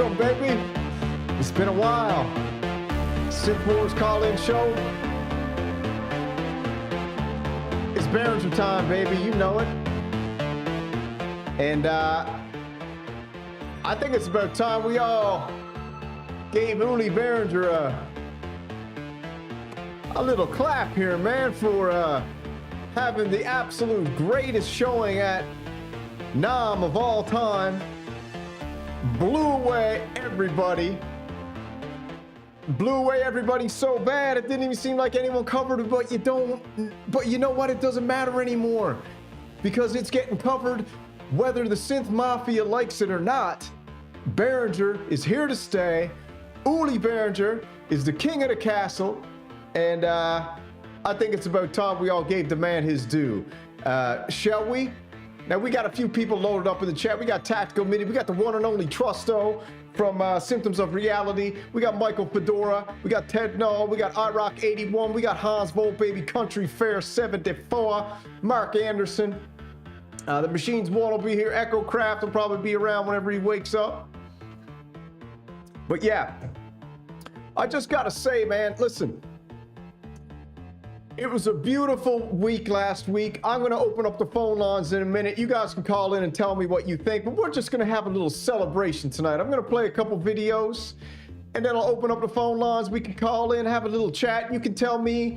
Welcome, baby. It's been a while. Synth Wars call-in show. It's Behringer time, baby. You know it. And I think it's about time we all gave Uli Behringer a little clap here, man, for having the absolute greatest showing at NAMM of all time. Blew away everybody. Blew away everybody so bad it didn't even seem like anyone covered it, but you know what? It doesn't matter anymore because it's getting covered whether the synth mafia likes it or not. Behringer is here to stay. Uli Behringer is the king of the castle, and I think it's about time we all gave the man his due. Shall we? Now, we got a few people loaded up in the chat. We got Tactical Mini. We got the one and only Trusto from Symptoms of Reality. We got Michael Fedora. We got Ted Null. We got iRock81. We got Hans Volt, baby. Country Fair 74. Mark Anderson. The Machines One will be here. Echo Craft will probably be around whenever he wakes up. But yeah, I just got to say, man, listen. It was a beautiful week last week. I'm going to open up the phone lines in a minute. You guys can call in and tell me what you think, but we're just going to have a little celebration tonight. I'm going to play a couple videos, and then I'll open up the phone lines. We can call in, have a little chat. You can tell me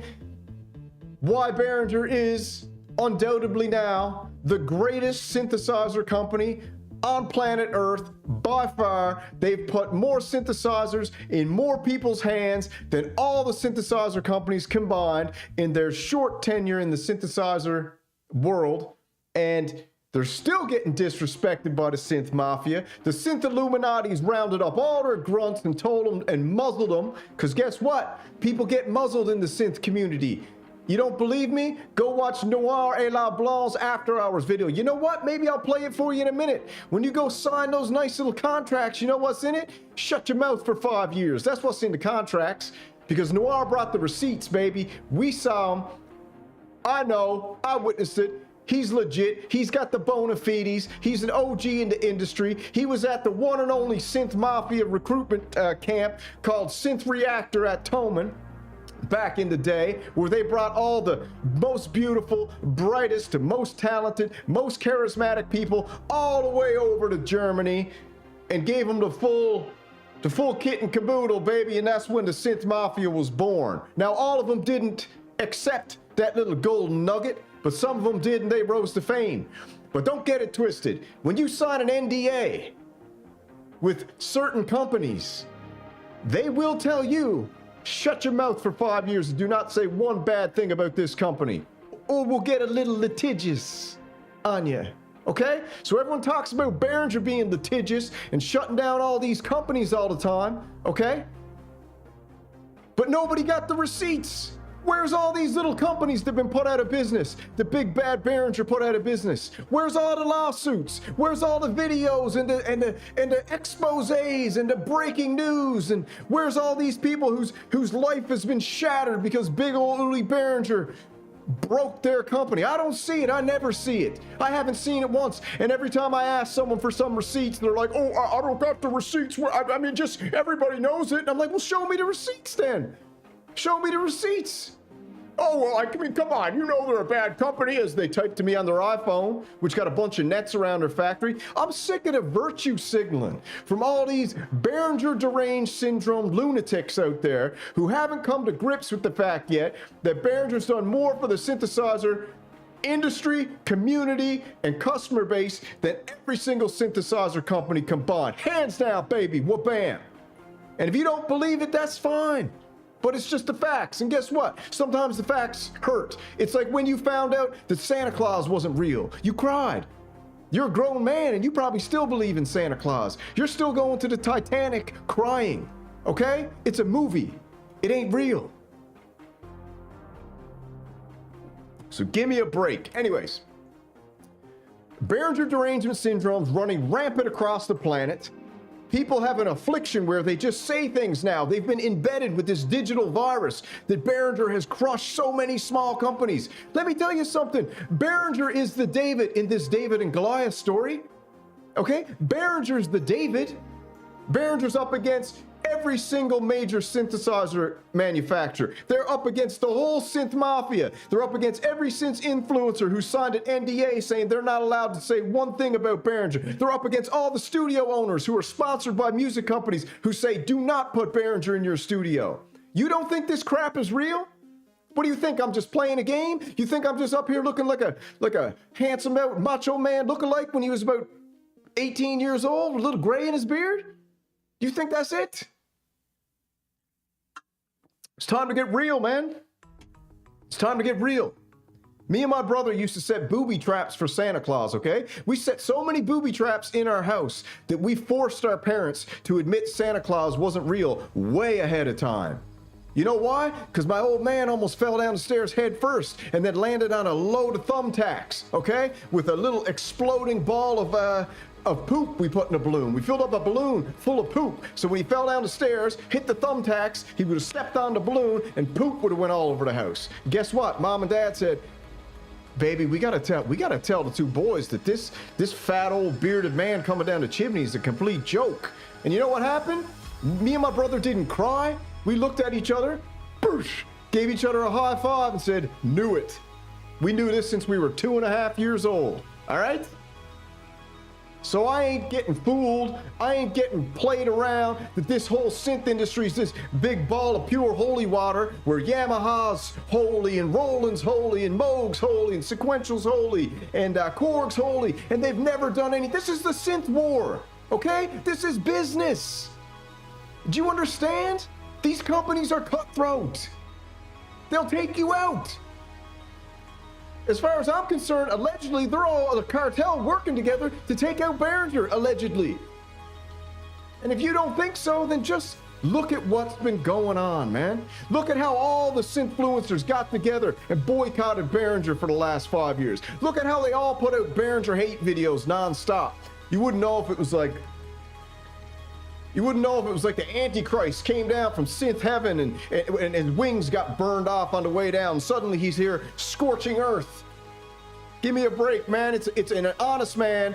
why Behringer is undoubtedly now the greatest synthesizer company on planet Earth by far. They've put more synthesizers in more people's hands than all the synthesizer companies combined in their short tenure in the synthesizer world, and they're still getting disrespected by the synth mafia. The synth Illuminati's rounded up all their grunts and told them and muzzled them, because guess what? People get muzzled in the synth community. You don't believe me? Go watch Noir et La Blanc's After Hours video. You know what? Maybe I'll play it for you in a minute. When you go sign those nice little contracts, you know what's in it? Shut your mouth for 5 years. That's what's in the contracts. Because Noir brought the receipts, baby. We saw him. I know. I witnessed it. He's legit. He's got the bona fides. He's an OG in the industry. He was at the one and only Synth Mafia recruitment camp called Synth Reactor at Toman back in the day, where they brought all the most beautiful, brightest, most talented, most charismatic people all the way over to Germany and gave them the full kit and caboodle, baby, and that's when the synth mafia was born. Now, all of them didn't accept that little golden nugget, but some of them did, and they rose to fame. But don't get it twisted. When you sign an NDA with certain companies, they will tell you, shut your mouth for 5 years and do not say one bad thing about this company, or we'll get a little litigious on you, okay? So everyone talks about Behringer being litigious and shutting down all these companies all the time, okay? But nobody got the receipts. Where's all these little companies that have been put out of business? The big bad Behringer put out of business. Where's all the lawsuits? Where's all the videos and the exposés and the breaking news? And where's all these people whose life has been shattered because big old Uli Behringer broke their company? I don't see it. I never see it. I haven't seen it once. And every time I ask someone for some receipts, they're like, oh, I don't got the receipts. I mean, just everybody knows it. And I'm like, well, show me the receipts then. Show me the receipts. Oh, well, I mean, come on. You know they're a bad company, as they type to me on their iPhone, which got a bunch of nets around their factory. I'm sick of the virtue signaling from all these Behringer deranged syndrome lunatics out there who haven't come to grips with the fact yet that Behringer's done more for the synthesizer industry, community, and customer base than every single synthesizer company combined. Hands down, baby. Wha-bam. And if you don't believe it, that's fine. But it's just the facts. And guess what? Sometimes the facts hurt. It's like when you found out that Santa Claus wasn't real. You cried. You're a grown man and you probably still believe in Santa Claus. You're still going to the Titanic crying. Okay? It's a movie. It ain't real. So give me a break. Anyways, Behringer derangement syndrome's running rampant across the planet. People have an affliction where they just say things now. They've been embedded with this digital virus that Behringer has crushed so many small companies. Let me tell you something. Behringer is the David in this David and Goliath story. Okay? Behringer's the David. Behringer's up against every single major synthesizer manufacturer. They're up against the whole synth mafia. They're up against every synth influencer who signed an NDA saying they're not allowed to say one thing about Behringer. They're up against all the studio owners who are sponsored by music companies who say, do not put Behringer in your studio. You don't think this crap is real? What do you think? I'm just playing a game? You think I'm just up here looking like a handsome macho man lookalike when he was about 18 years old, a little gray in his beard? You think that's it? It's time to get real, man. It's time to get real. Me and my brother used to set booby traps for Santa Claus, okay? We set so many booby traps in our house that we forced our parents to admit Santa Claus wasn't real way ahead of time. You know why? Because my old man almost fell down the stairs head first and then landed on a load of thumbtacks, okay? With a little exploding ball of poop we put in a balloon. We filled up a balloon full of poop. So when he fell down the stairs, hit the thumbtacks, he would have stepped on the balloon and poop would have went all over the house. Guess what? Mom and Dad said, baby, we gotta tell the two boys that this fat old bearded man coming down the chimney is a complete joke. And you know what happened? Me and my brother didn't cry. We looked at each other, boosh, gave each other a high five and said, knew it. We knew this since we were 2.5 years old, all right? So I ain't getting fooled. I ain't getting played around that this whole synth industry is this big ball of pure holy water where Yamaha's holy and Roland's holy and Moog's holy and Sequential's holy and Korg's holy, and they've never done any. This is the synth war, okay? This is business. Do you understand? These companies are cutthroat. They'll take you out. As far as I'm concerned, allegedly, they're all a cartel working together to take out Behringer, allegedly. And if you don't think so, then just look at what's been going on, man. Look at how all the synthfluencers got together and boycotted Behringer for the last 5 years. Look at how they all put out Behringer hate videos nonstop. You wouldn't know if it was like the Antichrist came down from synth heaven and wings got burned off on the way down. Suddenly he's here scorching earth. Give me a break, man. It's an honest man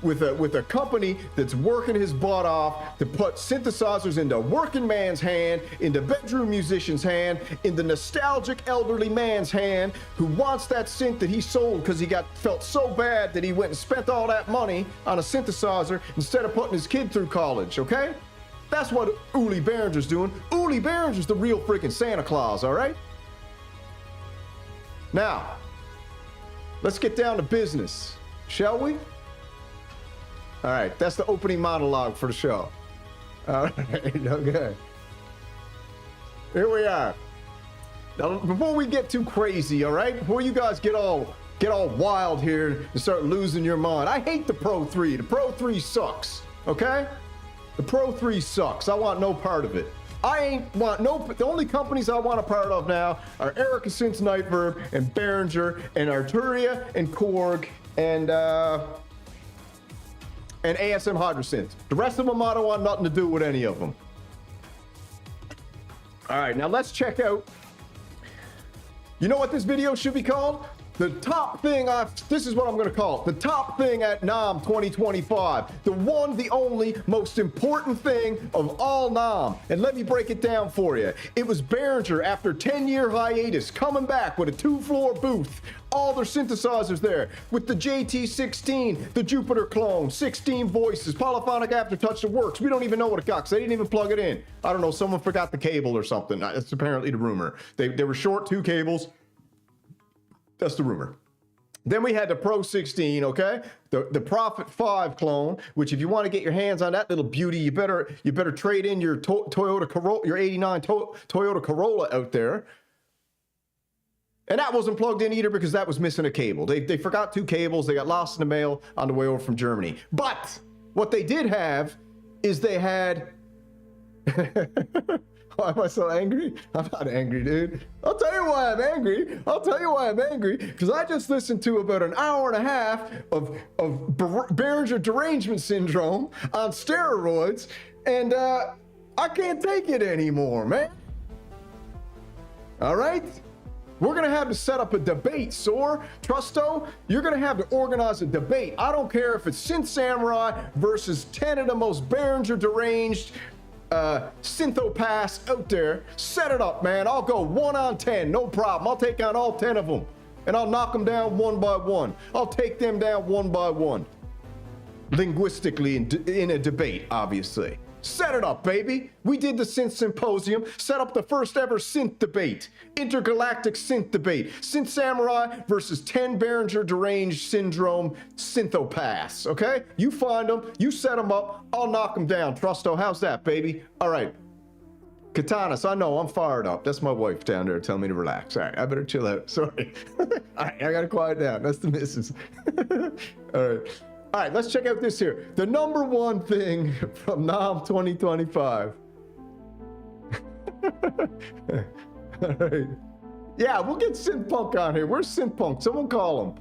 with a company that's working his butt off to put synthesizers into working man's hand, into bedroom musician's hand, in the nostalgic elderly man's hand who wants that synth that he sold because he felt so bad that he went and spent all that money on a synthesizer instead of putting his kid through college, okay? That's what Uli Behringer's doing. Uli Behringer's the real freaking Santa Claus, all right? Now, let's get down to business, shall we? All right, that's the opening monologue for the show. All right, okay. Here we are. Now, before we get too crazy, all right? Before you guys get all wild here and start losing your mind. I hate the Pro 3. The Pro 3 sucks, okay? The Pro 3 sucks. I want no part of it. The only companies I want a part of now are Erica Synth's Nightverb and Behringer and Arturia and Korg and ASM Hydrosynth. The rest of them, I don't want nothing to do with any of them. All right, now let's check out. You know what this video should be called? The top thing this is what I'm gonna call it. The top thing at NAMM 2025. The one, the only, most important thing of all NAMM. And let me break it down for you. It was Behringer, after a 10-year hiatus, coming back with a 2-floor booth. All their synthesizers there, with the JT16, the Jupiter clone, 16 voices, polyphonic aftertouch that works. We don't even know what it got, because they didn't even plug it in. I don't know, someone forgot the cable or something. That's apparently the rumor. They were short 2 cables. That's the rumor. Then we had the Pro 16, okay? The Prophet 5 clone, which if you want to get your hands on that little beauty, you better trade in your Toyota Corolla, your 89 Toyota Corolla out there. And that wasn't plugged in either because that was missing a cable. They forgot 2 cables. They got lost in the mail on the way over from Germany. But what they did have is they had... Why am I so angry? I'm not angry, dude. I'll tell you why I'm angry. Because I just listened to about an hour and a half of Behringer derangement syndrome on steroids, and I can't take it anymore, man. All right? We're gonna have to set up a debate, Sor. Trusto, you're gonna have to organize a debate. I don't care if it's Synth Samurai versus 10 of the most Behringer deranged synthopaths out there. Set it up, man. I'll go 1 on 10, no problem. I'll take on all 10 of them, and I'll knock them down one by one. I'll take them down one by one. Linguistically in a debate, obviously. Set it up, baby. We did the Synth Symposium, set up the first ever synth debate, intergalactic synth debate, Synth Samurai versus 10 Behringer deranged syndrome synthopaths, okay? You find them, you set them up, I'll knock them down. Trusto, how's that, baby? All right. Katanas, I know, I'm fired up. That's my wife down there telling me to relax. All right, I better chill out. Sorry. All right, I gotta quiet down. That's the missus. All right. All right, let's check out this here. The number one thing from NAMM 2025. All right. Yeah, we'll get Synth Punk on here. Where's Synth Punk? Someone call him.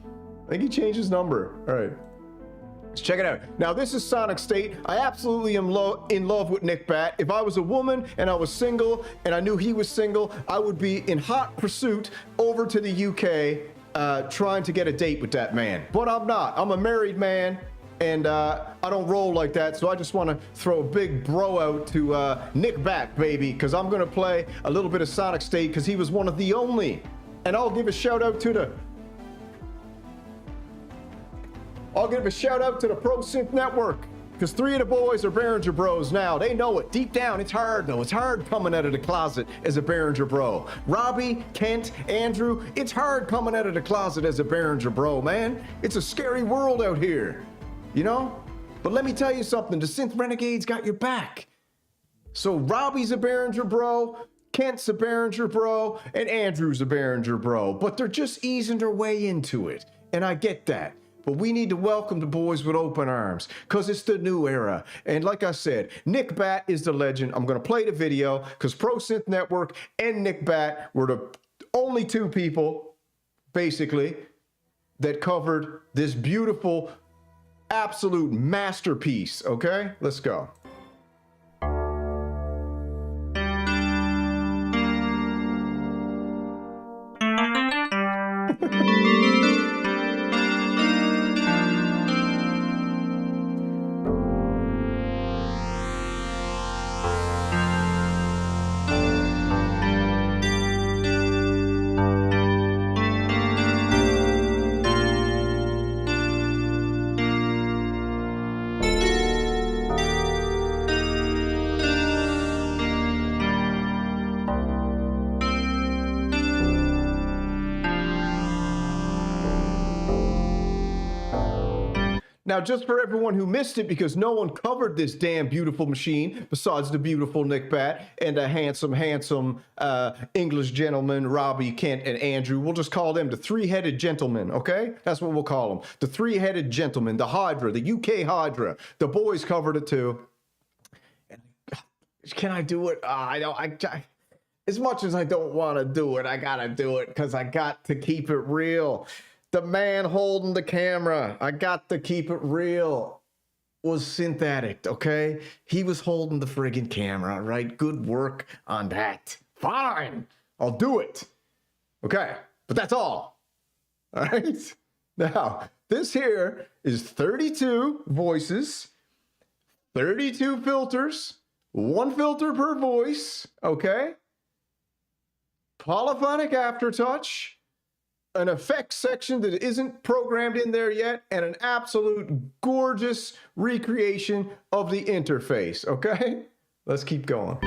I think he changed his number. All right. Let's check it out. Now, this is Sonic State. I absolutely am in love with Nick Bat. If I was a woman and I was single and I knew he was single, I would be in hot pursuit over to the UK trying to get a date with that man. But I'm not. I'm a married man, and I don't roll like that, so I just want to throw a big bro out to Nick Bat, baby, because I'm going to play a little bit of Sonic State because he was one of the only. And I'll give a shout out to the Pro Synth Network, because 3 of the boys are Behringer bros now. They know it. Deep down, it's hard, though. It's hard coming out of the closet as a Behringer bro. Robbie, Kent, Andrew, it's hard coming out of the closet as a Behringer bro, man. It's a scary world out here, you know? But let me tell you something. The Synth Renegades got your back. So Robbie's a Behringer bro, Kent's a Behringer bro, and Andrew's a Behringer bro. But they're just easing their way into it, and I get that. But we need to welcome the boys with open arms, because it's the new era. And like I said, Nick Bat is the legend. I'm going to play the video because Pro Synth Network and Nick Bat were the only 2 people, basically, that covered this beautiful, absolute masterpiece. Okay, let's go. Now, just for everyone who missed it, because no one covered this damn beautiful machine besides the beautiful Nick Bat and a handsome English gentleman, Robbie, Kent, and Andrew. We'll just call them the 3-headed gentlemen, okay? That's what we'll call them. The 3-headed gentlemen, the Hydra, the UK Hydra. The boys covered it too. Can I do it? As much as I don't want to do it, I gotta do it because I got to keep it real. The man holding the camera, I got to keep it real, was Synth Addict, okay? He was holding the friggin' camera, right? Good work on that. Fine, I'll do it. Okay, but that's all right? Now, this here is 32 voices, 32 filters, 1 filter per voice, okay? Polyphonic aftertouch, an effects section that isn't programmed in there yet, and an absolute gorgeous recreation of the interface, okay? Let's keep going.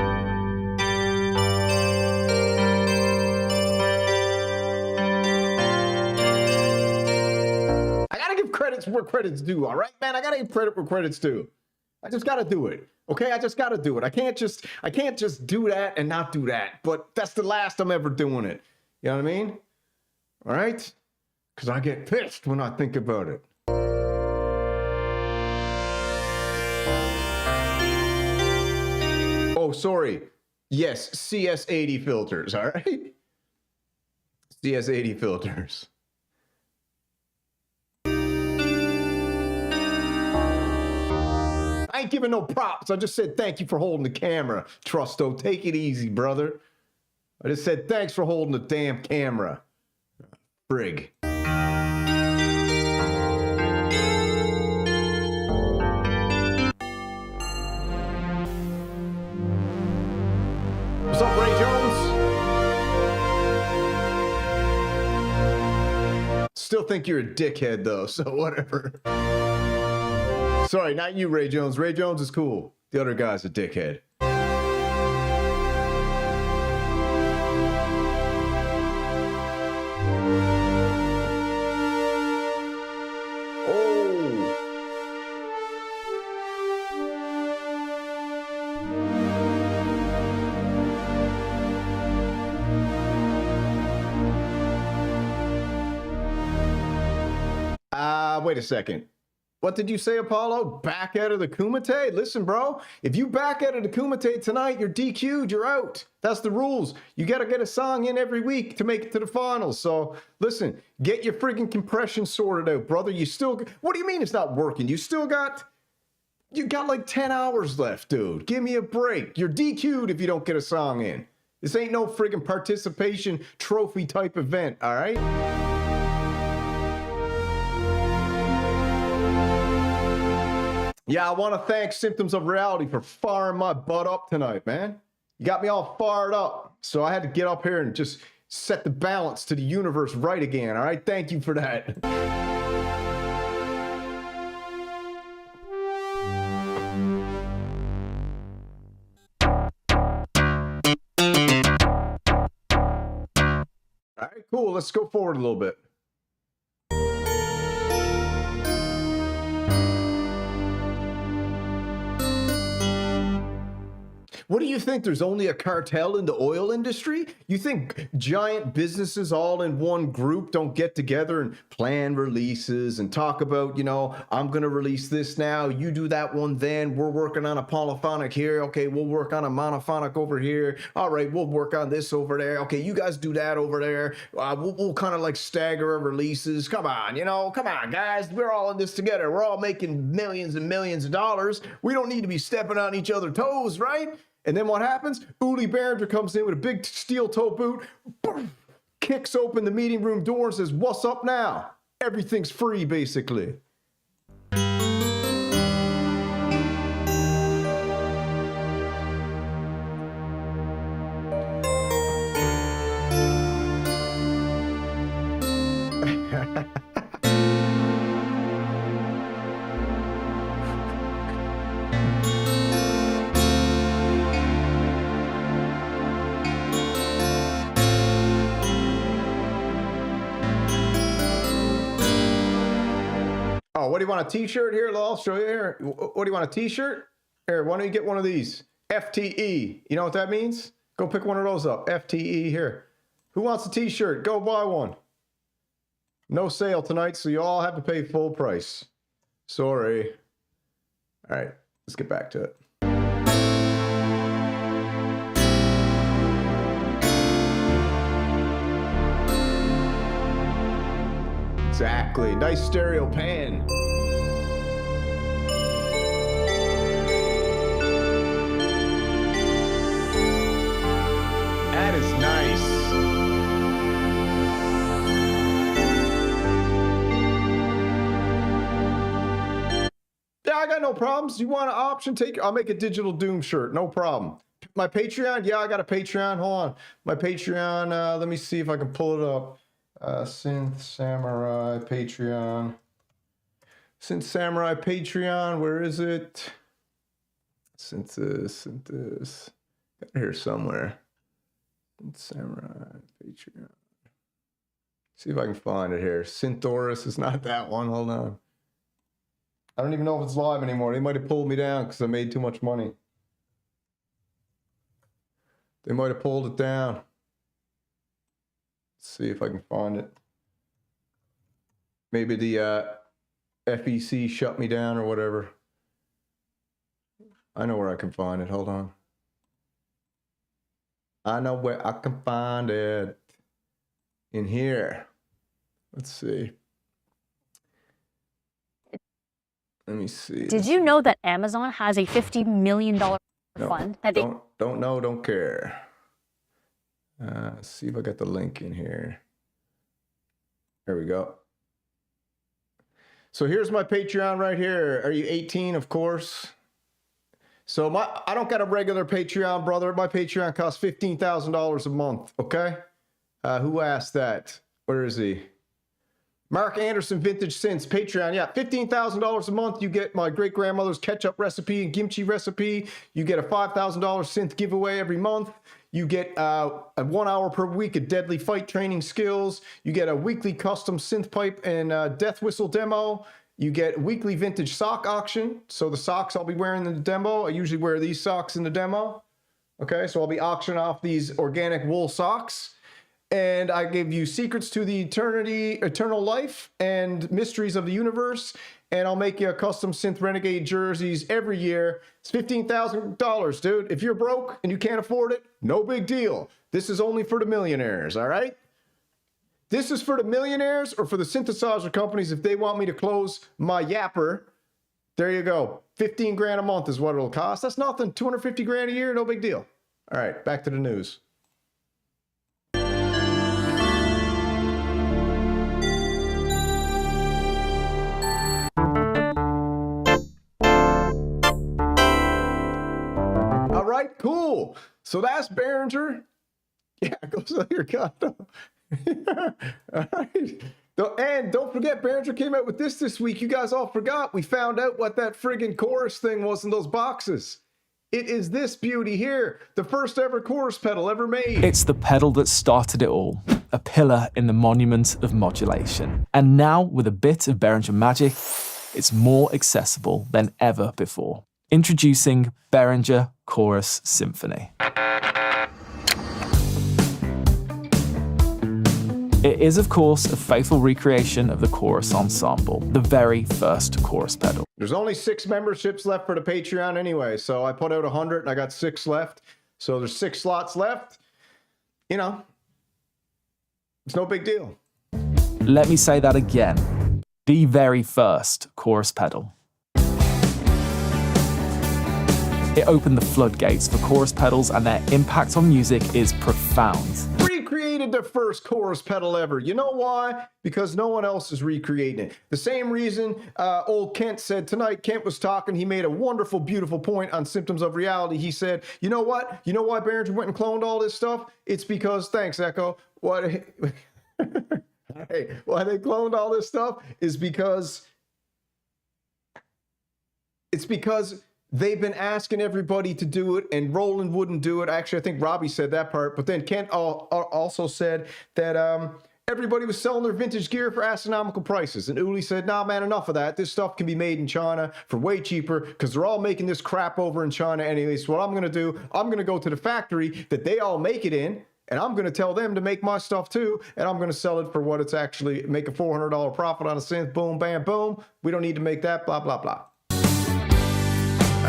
I gotta give credits where credit's due, all right, man? I gotta give credit where credit's due. I just gotta do it, okay? I just gotta do it. I can't just do that and not do that, but that's the last I'm ever doing it. You know what I mean? All right? Because I get pissed when I think about it. Oh, sorry. Yes, CS80 filters, all right? CS80 filters. I ain't giving no props. I just said thank you for holding the camera. Trusto, take it easy, brother. I just said thanks for holding the damn camera. Frig. What's up, Ray Jones? Still think you're a dickhead, though, so whatever. Sorry, not you, Ray Jones. Ray Jones is cool. The other guy's a dickhead. Wait a second. What did you say, Apollo? Back out of the Kumite? Listen, bro, if you back out of the Kumite tonight, you're DQ'd, you're out. That's the rules. You got to get a song in every week to make it to the finals. So listen, get your friggin' compression sorted out, brother. You still, what do you mean it's not working? You got like 10 hours left, dude. Give me a break. You're DQ'd if you don't get a song in. This ain't no friggin' participation trophy type event, all right? Yeah, I want to thank Symptoms of Reality for firing my butt up tonight, man. You got me all fired up. So I had to get up here and just set the balance to the universe right again, all right? Thank you for that. All right, cool. Let's go forward a little bit. What do you think? There's only a cartel in the oil industry? You think giant businesses all in one group don't get together and plan releases and talk about, you know, I'm going to release this now, you do that one then, we're working on a polyphonic here, okay, we'll work on a monophonic over here, all right, we'll work on this over there, okay, you guys do that over there, we'll kind of like stagger our releases, come on, you know, come on, guys, we're all in this together, we're all making millions and millions of dollars, we don't need to be stepping on each other's toes, right? And then what happens? Uli Behringer comes in with a big steel toe boot, boom, kicks open the meeting room door and says, what's up now? Everything's free, basically. Oh, what do you want, a t-shirt here? I'll show you here. What do you want, a t-shirt? Here, why don't you get one of these? FTE. You know what that means? Go pick one of those up. FTE here. Who wants a t-shirt? Go buy one. No sale tonight, so you all have to pay full price. Sorry. All right, let's get back to it. Exactly. Nice stereo pan. That is nice. Yeah, I got no problems. You want an option? Take. I'll make a Digital Doom shirt. No problem. My Patreon? Yeah, I got a Patreon. Hold on. My Patreon. Let me see if I can pull it up. Synth Samurai Patreon. Synth Samurai Patreon, where is it? Synthesis. Got it here somewhere. Synth Samurai Patreon. See if I can find it here. Synthorus is not that one. Hold on. I don't even know if it's live anymore. They might have pulled me down because I made too much money. They might have pulled it down. See if I can find it. Maybe the FEC shut me down or whatever. I know where I can find it. Hold on. I know where I can find it. In here. Let's see. Let me see. Did you know that Amazon has a $50 million fund that they don't know, don't care. Let's see if I got the link in here. There we go. So here's my Patreon right here. Are you 18? Of course. So I don't got a regular Patreon, brother. My Patreon costs $15,000 a month. Okay. Who asked that? Where is he? Mark Anderson, Vintage Synths, Patreon. Yeah, $15,000 a month. You get my great-grandmother's ketchup recipe and kimchi recipe. You get a $5,000 synth giveaway every month. You get a 1 hour per week of deadly fight training skills. You get a weekly custom synth pipe and death whistle demo. You get weekly vintage sock auction. So the socks I'll be wearing in the demo, I usually wear these socks in the demo. Okay, so I'll be auctioning off these organic wool socks. And I give you secrets to the eternal life and mysteries of the universe. And I'll make you a custom Synth Renegade jerseys every year. It's $15,000, dude. If you're broke and you can't afford it, no big deal. This is only for the millionaires, all right? This is for the millionaires or for the synthesizer companies if they want me to close my yapper. There you go. 15 grand a month is what it'll cost. That's nothing. 250 grand a year, no big deal. All right, back to the news. Cool. So that's Behringer. Yeah, go sell your condo. All right. And don't forget, Behringer came out with this week. You guys all forgot. We found out what that friggin' chorus thing was in those boxes. It is this beauty here, the first ever chorus pedal ever made. It's the pedal that started it all, a pillar in the monument of modulation. And now, with a bit of Behringer magic, it's more accessible than ever before. Introducing Behringer Chorus Symphony. It is, of course, a faithful recreation of the chorus ensemble, the very first chorus pedal. There's only 6 memberships left for the Patreon anyway, so I put out 100 and I got 6 left. So there's 6 slots left. You know, it's no big deal. Let me say that again. The very first chorus pedal. It opened the floodgates for chorus pedals, and their impact on music is profound. Recreated the first chorus pedal ever. You know why? Because no one else is recreating it. The same reason old Kent said tonight. Kent was talking. He made a wonderful, beautiful point on Symptoms of Reality. He said, you know what? You know why Behringer went and cloned all this stuff? It's because, thanks, Echo. What? Hey, why they cloned all this stuff is because they've been asking everybody to do it, and Roland wouldn't do it. Actually, I think Robbie said that part. But then Kent also said that everybody was selling their vintage gear for astronomical prices. And Uli said, nah, man, enough of that. This stuff can be made in China for way cheaper because they're all making this crap over in China anyway. So what I'm going to do, I'm going to go to the factory that they all make it in, and I'm going to tell them to make my stuff too, and I'm going to sell it for what it's actually, make a $400 profit on a synth. Boom, bam, boom. We don't need to make that, blah, blah, blah.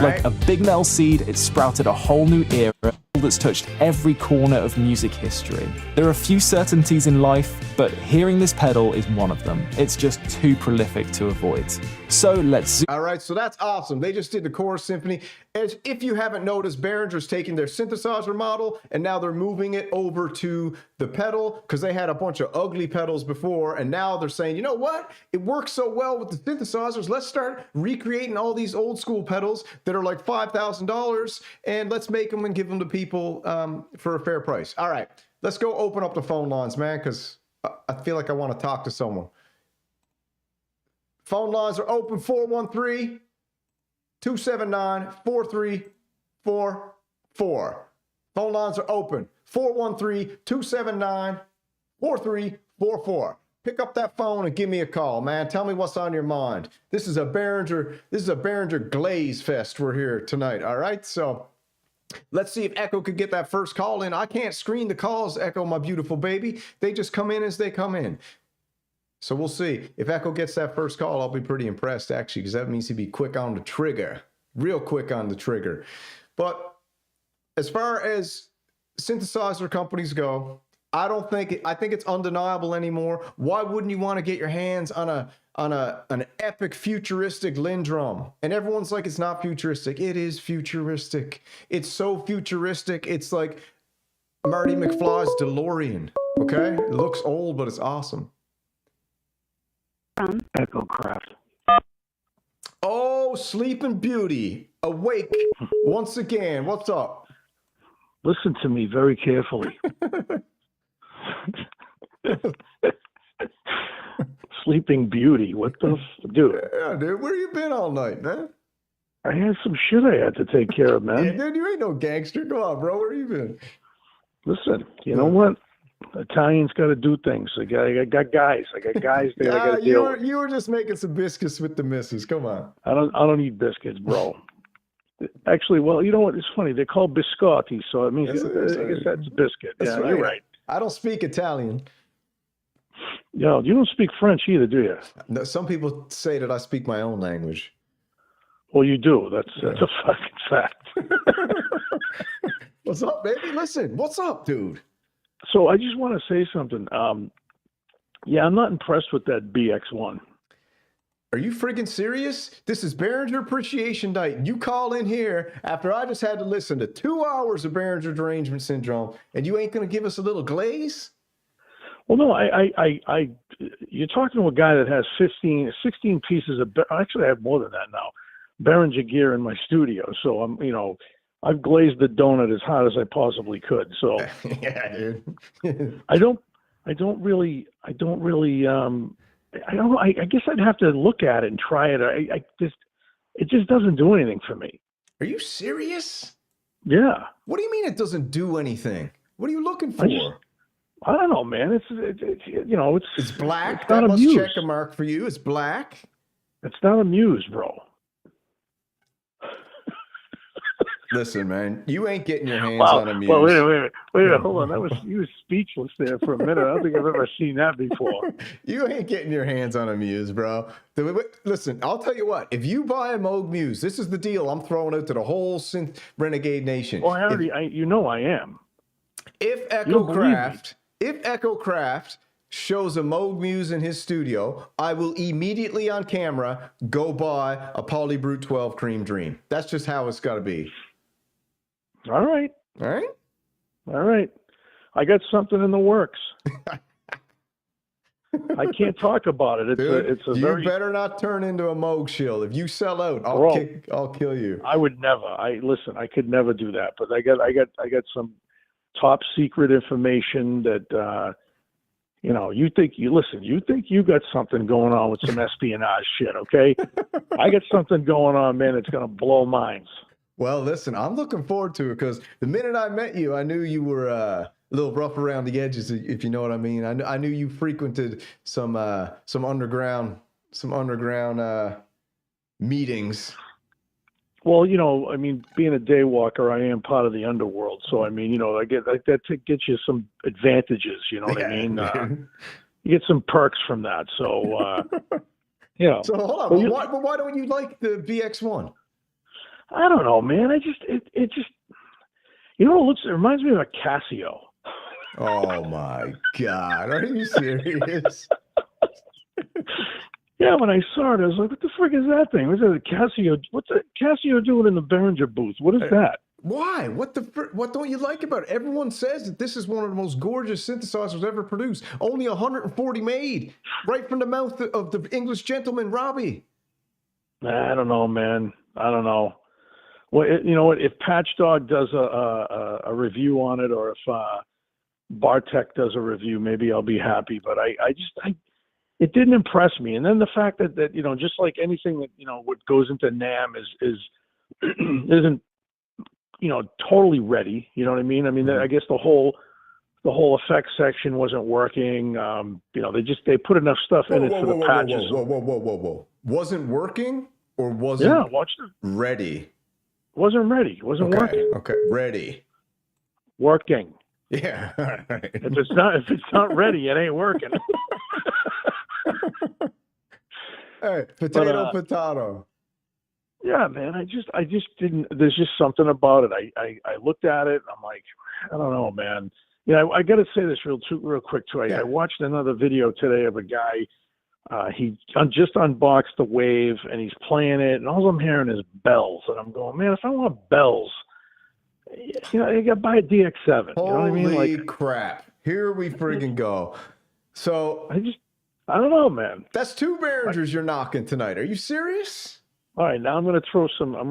Like a big metal seed, it sprouted a whole new era that's touched every corner of music history. There are few certainties in life, but hearing this pedal is one of them. It's just too prolific to avoid. So let's zoom. All right, so that's awesome. They just did the Chorus Symphony. As if you haven't noticed, Behringer's taking their synthesizer model and now they're moving it over to the pedal because they had a bunch of ugly pedals before, and now they're saying, you know what? It works so well with the synthesizers. Let's start recreating all these old school pedals that are like $5,000, and let's make them and give them to people for a fair price. All right, let's go open up the phone lines, man, because I feel like I want to talk to someone. Phone lines are open, 413-279-4344. Phone lines are open, 413-279-4344. Pick up that phone and give me a call, man. Tell me what's on your mind. This is a Behringer glaze fest we're here tonight, all right? So let's see if Echo could get that first call in. I can't screen the calls, Echo, my beautiful baby. They just come in as they come in. So we'll see. If Echo gets that first call, I'll be pretty impressed, actually, because that means he'd be quick on the trigger. Real quick on the trigger. But as far as synthesizer companies go, I think it's undeniable anymore. Why wouldn't you want to get your hands on an epic futuristic Lindrum? And everyone's like, it's not futuristic. It is futuristic. It's so futuristic. It's like Marty McFly's DeLorean. Okay? It looks old, but it's awesome. From Echo Craft. Oh, Sleeping Beauty. Awake once again. What's up? Listen to me very carefully. Sleeping Beauty. What the dude? Yeah, dude. Where you been all night, man? I had some shit I had to take care of, man. Yeah, dude, you ain't no gangster. Come on, bro. Where you been? Listen, you know what? Italians got to do things. I got guys. I got guys that I got to deal with. You were just making some biscuits with the missus. Come on. I don't eat biscuits, bro. Actually, well, you know what? It's funny. They're called biscotti, so I mean, I guess that's biscuit. That's yeah, right. You're right. I don't speak Italian. Yo, you don't speak French either, do you? No, some people say that I speak my own language. Well, you do. That's a fucking fact. What's up, baby? Listen, what's up, dude? So I just want to say something. Yeah, I'm not impressed with that BX1. Are you freaking serious? This is Behringer Appreciation Night. You call in here after I just had to listen to 2 hours of Behringer Derangement Syndrome, and you ain't going to give us a little glaze? Well, no, you're talking to a guy that has 16 pieces of, actually I have more than that now, Behringer gear in my studio. So I've glazed the donut as hard as I possibly could. So yeah, dude. I guess I'd have to look at it and try it. It just doesn't do anything for me. Are you serious? Yeah. What do you mean it doesn't do anything? What are you looking for? I don't know, man. It's black. It's That not must Muse. check a mark for you. It's black. It's not a Muse, bro. Listen, man, you ain't getting your hands Wow. on a Muse. Well, wait a minute, hold on. You was speechless there for a minute. I don't think I've ever seen that before. You ain't getting your hands on a Muse, bro. Listen, I'll tell you what. If you buy a Moog Muse, this is the deal I'm throwing out to the whole Synth Renegade Nation. Well, I am. If Echo Craft shows a Moog Muse in his studio, I will immediately on camera go buy a Polybrute 12 Cream Dream. That's just how it's got to be. All right. All right? All right. I got something in the works. I can't talk about it. You better not turn into a Moog shill. If you sell out, I'll kill you. I would never. I could never do that. But I got some top secret information that you think you got something going on with some espionage shit, okay? I got something going on, man. It's gonna blow minds. Well, listen, I'm looking forward to it because the minute I met you, I knew you were a little rough around the edges, if you know what I mean. I knew you frequented some underground meetings. Well, being a day walker, I am part of the underworld, so I get that gets you some advantages. You know what I mean? You get some perks from that. So, So hold on, why don't you like the BX1? I don't know, man. It just it reminds me of a Casio. Oh my God, are you serious? Yeah, when I saw it, I was like, "What the frick is that thing? What's a Casio? What's a Casio doing in the Behringer booth? What is that?" Why? What don't you like about it? Everyone says that this is one of the most gorgeous synthesizers ever produced. Only 140 made, right from the mouth of the English gentleman Robbie. I don't know, man. I don't know. Well, you know what? If Patchdog does a review on it, or if Bartek does a review, maybe I'll be happy. But it didn't impress me. And then the fact that just like anything that what goes into NAMM isn't totally ready. You know what I mean? I mean, I guess the whole effects section wasn't working. They put enough stuff in it for the patches. Whoa. Wasn't working or wasn't ready? Wasn't ready. Wasn't working. Okay, ready. Working. Yeah. All right. If it's not ready, it ain't working. Hey, potato. Yeah, man. I just didn't. There's just something about it. I looked at it. I'm like, I don't know, man. I got to say this real quick too. I watched another video today of a guy. He just unboxed the Wave and he's playing it, and all I'm hearing is bells. And I'm going, man, if I want bells, You know, you got to buy a DX7. Holy you know what I mean? Like, crap! Here we friggin' go. So I don't know, man. that's 2 Behringers you're knocking tonight. Are you serious? All right, now I'm going to throw some. I'm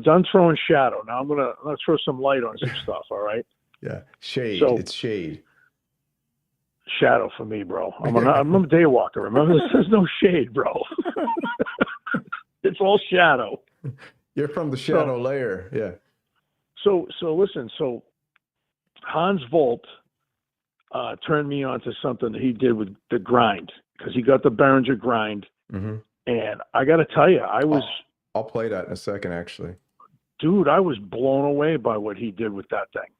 done throwing shadow. Now I'm going to throw some light on some stuff. All right. Yeah, shade. So, it's shade. Shadow for me, bro. I'm a day walker. Remember, there's no shade, bro. It's all shadow. You're from the shadow layer. Yeah. So listen. So Hans Volt turned me on to something that he did with the grind, because he got the Behringer grind. Mm-hmm. And I got to tell you, I'll play that in a second, actually. Dude, I was blown away by what he did with that thing.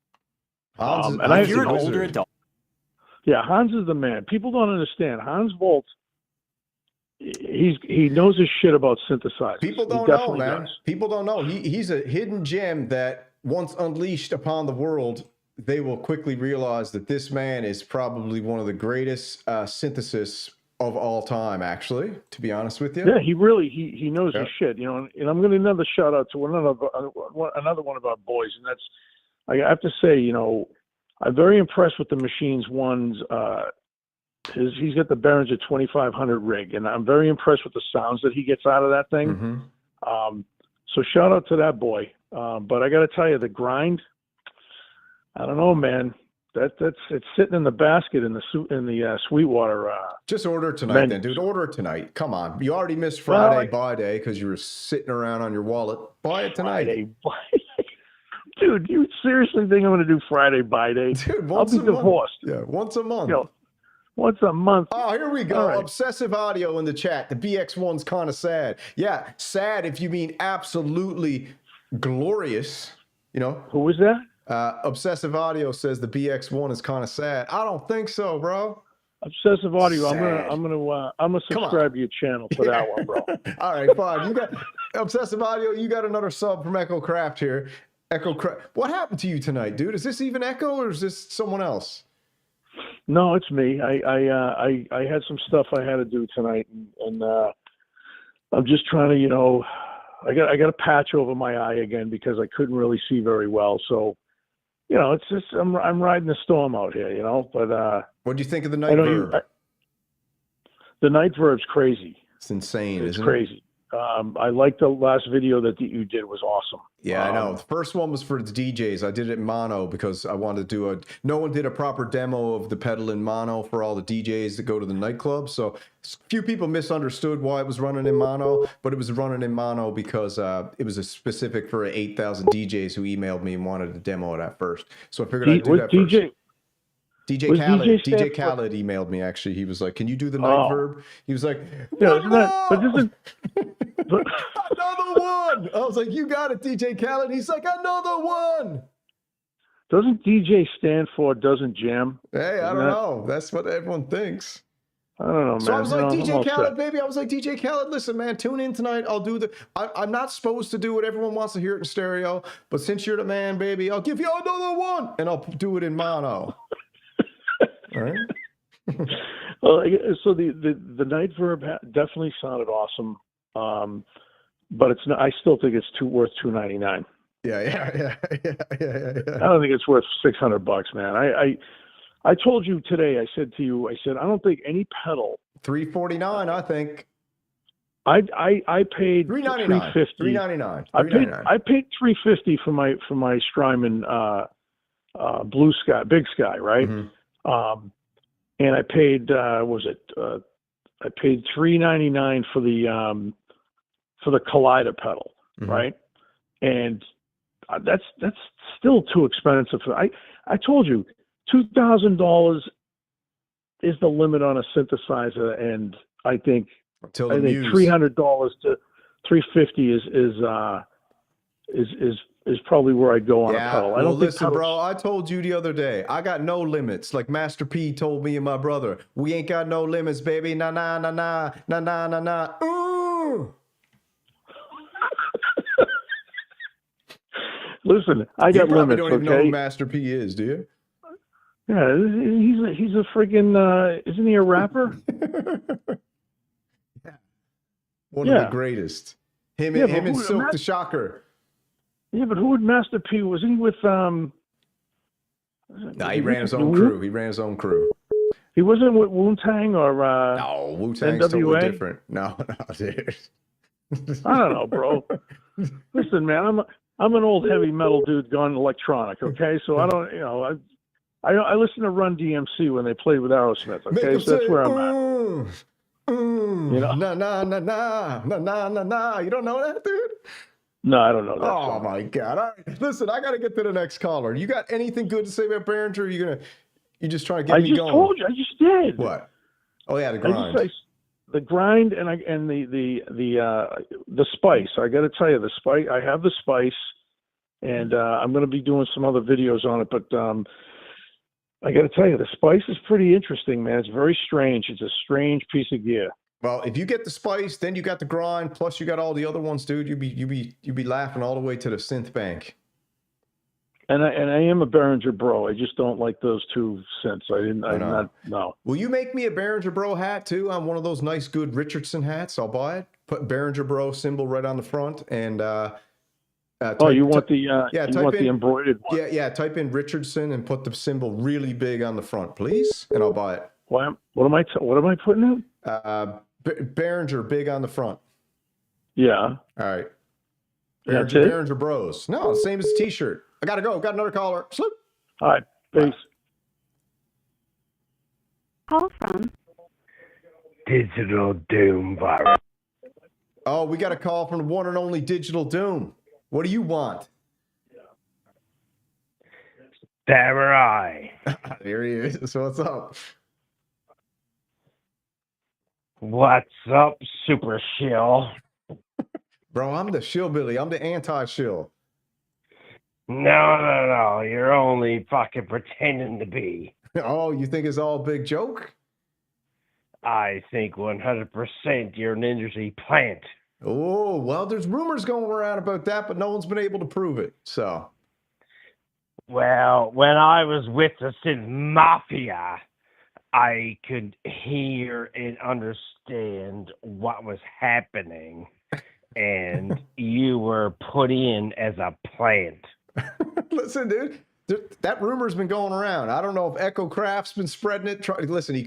Hans You're an older adult. Yeah, Hans is the man. People don't understand. Hans Volt, he knows his shit about synthesizers. People don't know, man. People don't know. He's a hidden gem that once unleashed upon the world, they will quickly realize that this man is probably one of the greatest synthesists of all time, actually, to be honest with you. Yeah, he knows his shit, you know. And I'm going to another shout out to another one of our boys, and that's, I have to say, you know, I'm very impressed with the Machines ones. He's got the Behringer 2500 rig, and I'm very impressed with the sounds that he gets out of that thing. Mm-hmm. So shout out to that boy. But I got to tell you, the grind, I don't know, man. It's sitting in the basket in the Sweetwater. Just order it tonight, menu. then, dude. Order it tonight. Come on. You already missed Friday buy day because you were sitting around on your wallet. Buy it tonight. Friday buy day. Dude, you seriously think I'm going to do Friday buy day? Dude, I'll be divorced. Yeah, once a month. You know, once a month. Oh, here we go. Right. Obsessive audio in the chat. The BX1's kind of sad. Yeah, sad if you mean absolutely glorious. You know. Who was that? Obsessive audio says the BX1 is kind of sad. I don't think so, bro. Obsessive audio. Sad. I'm gonna subscribe to your channel for that one, bro. All right, fine. You got Obsessive audio. You got another sub from Echo Craft here. Echo Craft. What happened to you tonight, dude? Is this even Echo or is this someone else? No, it's me. I had some stuff I had to do tonight, and I'm just trying to, you know, I got a patch over my eye again because I couldn't really see very well. So, you know, it's just I'm riding the storm out here, you know. But what do you think of the Night Verb? The Night Verb's crazy. It's insane. It's crazy. I liked the last video that you did. Was awesome. Yeah, I know. The first one was for the DJs. I did it in mono because I wanted to do no one did a proper demo of the pedal in mono for all the DJs that go to the nightclub. So a few people misunderstood why it was running in mono, but it was running in mono because it was a specific for 8,000 DJs who emailed me and wanted to demo it at first. So I figured I'd do that first. DJ Khaled emailed me, actually. He was like, can you do the Night Verb? He was like, but this is another one. I was like, you got it, DJ Khaled. He's like, another one. Doesn't DJ stand for doesn't jam? Hey, I don't know. That's what everyone thinks. I don't know, man. So I was like, DJ Khaled, baby. I was like, DJ Khaled, listen, man, tune in tonight. I'll do I'm not supposed to do what everyone wants to hear it in stereo, but since you're the man, baby, I'll give you another one, and I'll do it in mono. All right. Well, so the Night Verb definitely sounded awesome, but it's not. I still think it's worth $299. Yeah. I don't think it's worth $600, man. I told you today. I said I don't think any pedal. $349, I think. I paid $399. $399. I paid $350 for my Strymon Blue Sky, Big Sky, right? Mm-hmm. And I paid I paid $399 for the Collider pedal, mm-hmm. right? And that's still too expensive. I told you $2,000 is the limit on a synthesizer, and I think $300 to $350 is probably where I'd go on a pedal. I don't listen, bro, I told you the other day, I got no limits. Like Master P told me and my brother, we ain't got no limits, baby. Nah, nah, nah, nah, nah, nah, nah, nah. Ooh. Listen, I got limits. You don't even know who Master P is, do you? Yeah, he's a freaking. Isn't he a rapper? One of the greatest. Him and Silk the Shocker. Yeah, but who would Master P? Was he with No, he ran his own crew. He ran his own crew. He wasn't with Wu-Tang or no, Wu-Tang's totally different. No, dude. I don't know, bro. Listen, man, I'm an old heavy metal dude gone electronic. Okay, so I don't, I listen to Run DMC when they played with Aerosmith. Okay, so that's where I'm at. Nah. You don't know that, dude? No, I don't know that. Oh song. my God! All right, listen, I got to get to the next caller. You got anything good to say about Behringer? Or you just trying to get me going? I just told you. I just did. What? Oh yeah, the grind. The grind and the spice. I got to tell you, the spice. I have the spice, and I'm going to be doing some other videos on it. But I got to tell you, the spice is pretty interesting, man. It's very strange. It's a strange piece of gear. Well, if you get the spice, then you got the grind, plus you got all the other ones, dude. You'd be laughing all the way to the synth bank. And I am a Behringer bro. I just don't like those two synths. No. Will you make me a Behringer bro hat too? On one of those nice, good Richardson hats. I'll buy it. Put Behringer bro symbol right on the front, and you want the embroidered one? Yeah. Type in Richardson and put the symbol really big on the front, please, and I'll buy it. What am I putting in? Behringer big on the front. Yeah. All right. Behringer, Behringer Bros. No, same as a T-shirt. I gotta go. Got another caller. Sloop. All right. Peace. Call from Digital Doom virus. Oh, we got a call from the one and only Digital Doom. What do you want? Samurai. Here he is. So what's up? What's up, super shill? Bro, I'm the shillbilly. I'm the anti-shill. No. You're only fucking pretending to be. Oh, you think it's all a big joke? I think 100% you're an industry plant. Oh, well, there's rumors going around about that, but no one's been able to prove it. So. Well, when I was with the Synth Mafia, I could hear and understand what was happening, and you were put in as a plant. Listen, dude, that rumor's been going around. I don't know if Echo Craft's been spreading it. Listen, he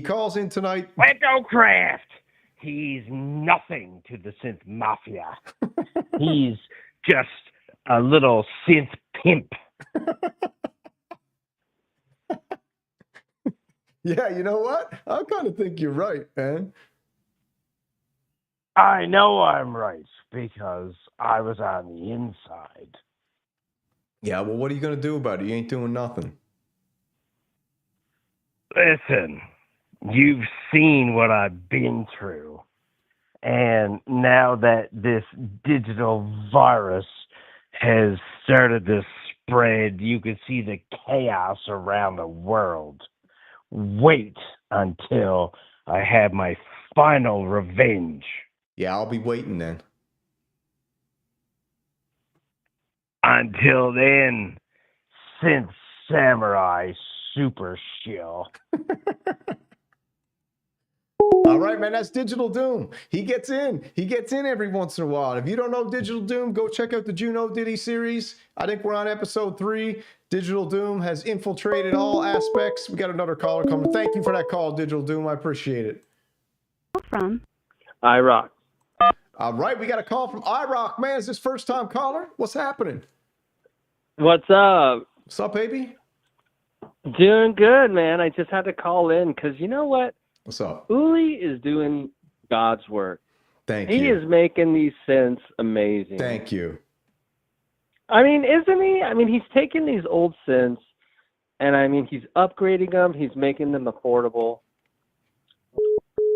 calls in tonight. Echo Craft! He's nothing to the Synth Mafia. He's just a little synth pimp. Yeah, you know what? I kind of think you're right, man. I know I'm right because I was on the inside. Yeah, well, what are you going to do about it? You ain't doing nothing. Listen, you've seen what I've been through. And now that this digital virus has started to spread, you can see the chaos around the world. Wait until I have my final revenge. Yeah, I'll be waiting then. Until then, Synth Samurai Super Shill. All right, man, that's Digital Doom. He gets in every once in a while. And if you don't know Digital Doom, go check out the Juno Diddy series. I think we're on episode 3. Digital Doom has infiltrated all aspects. We got another caller coming. Thank you for that call, Digital Doom. I appreciate it. from iRock. All right, we got a call from iRock. Man, is this first time caller? What's happening? What's up? What's up, baby? Doing good, man. I just had to call in because you know what? What's up? Uli is doing God's work. Thank you. He is making these synths amazing. Thank you. I mean, isn't he? I mean, he's taking these old synths and I mean, he's upgrading them. He's making them affordable.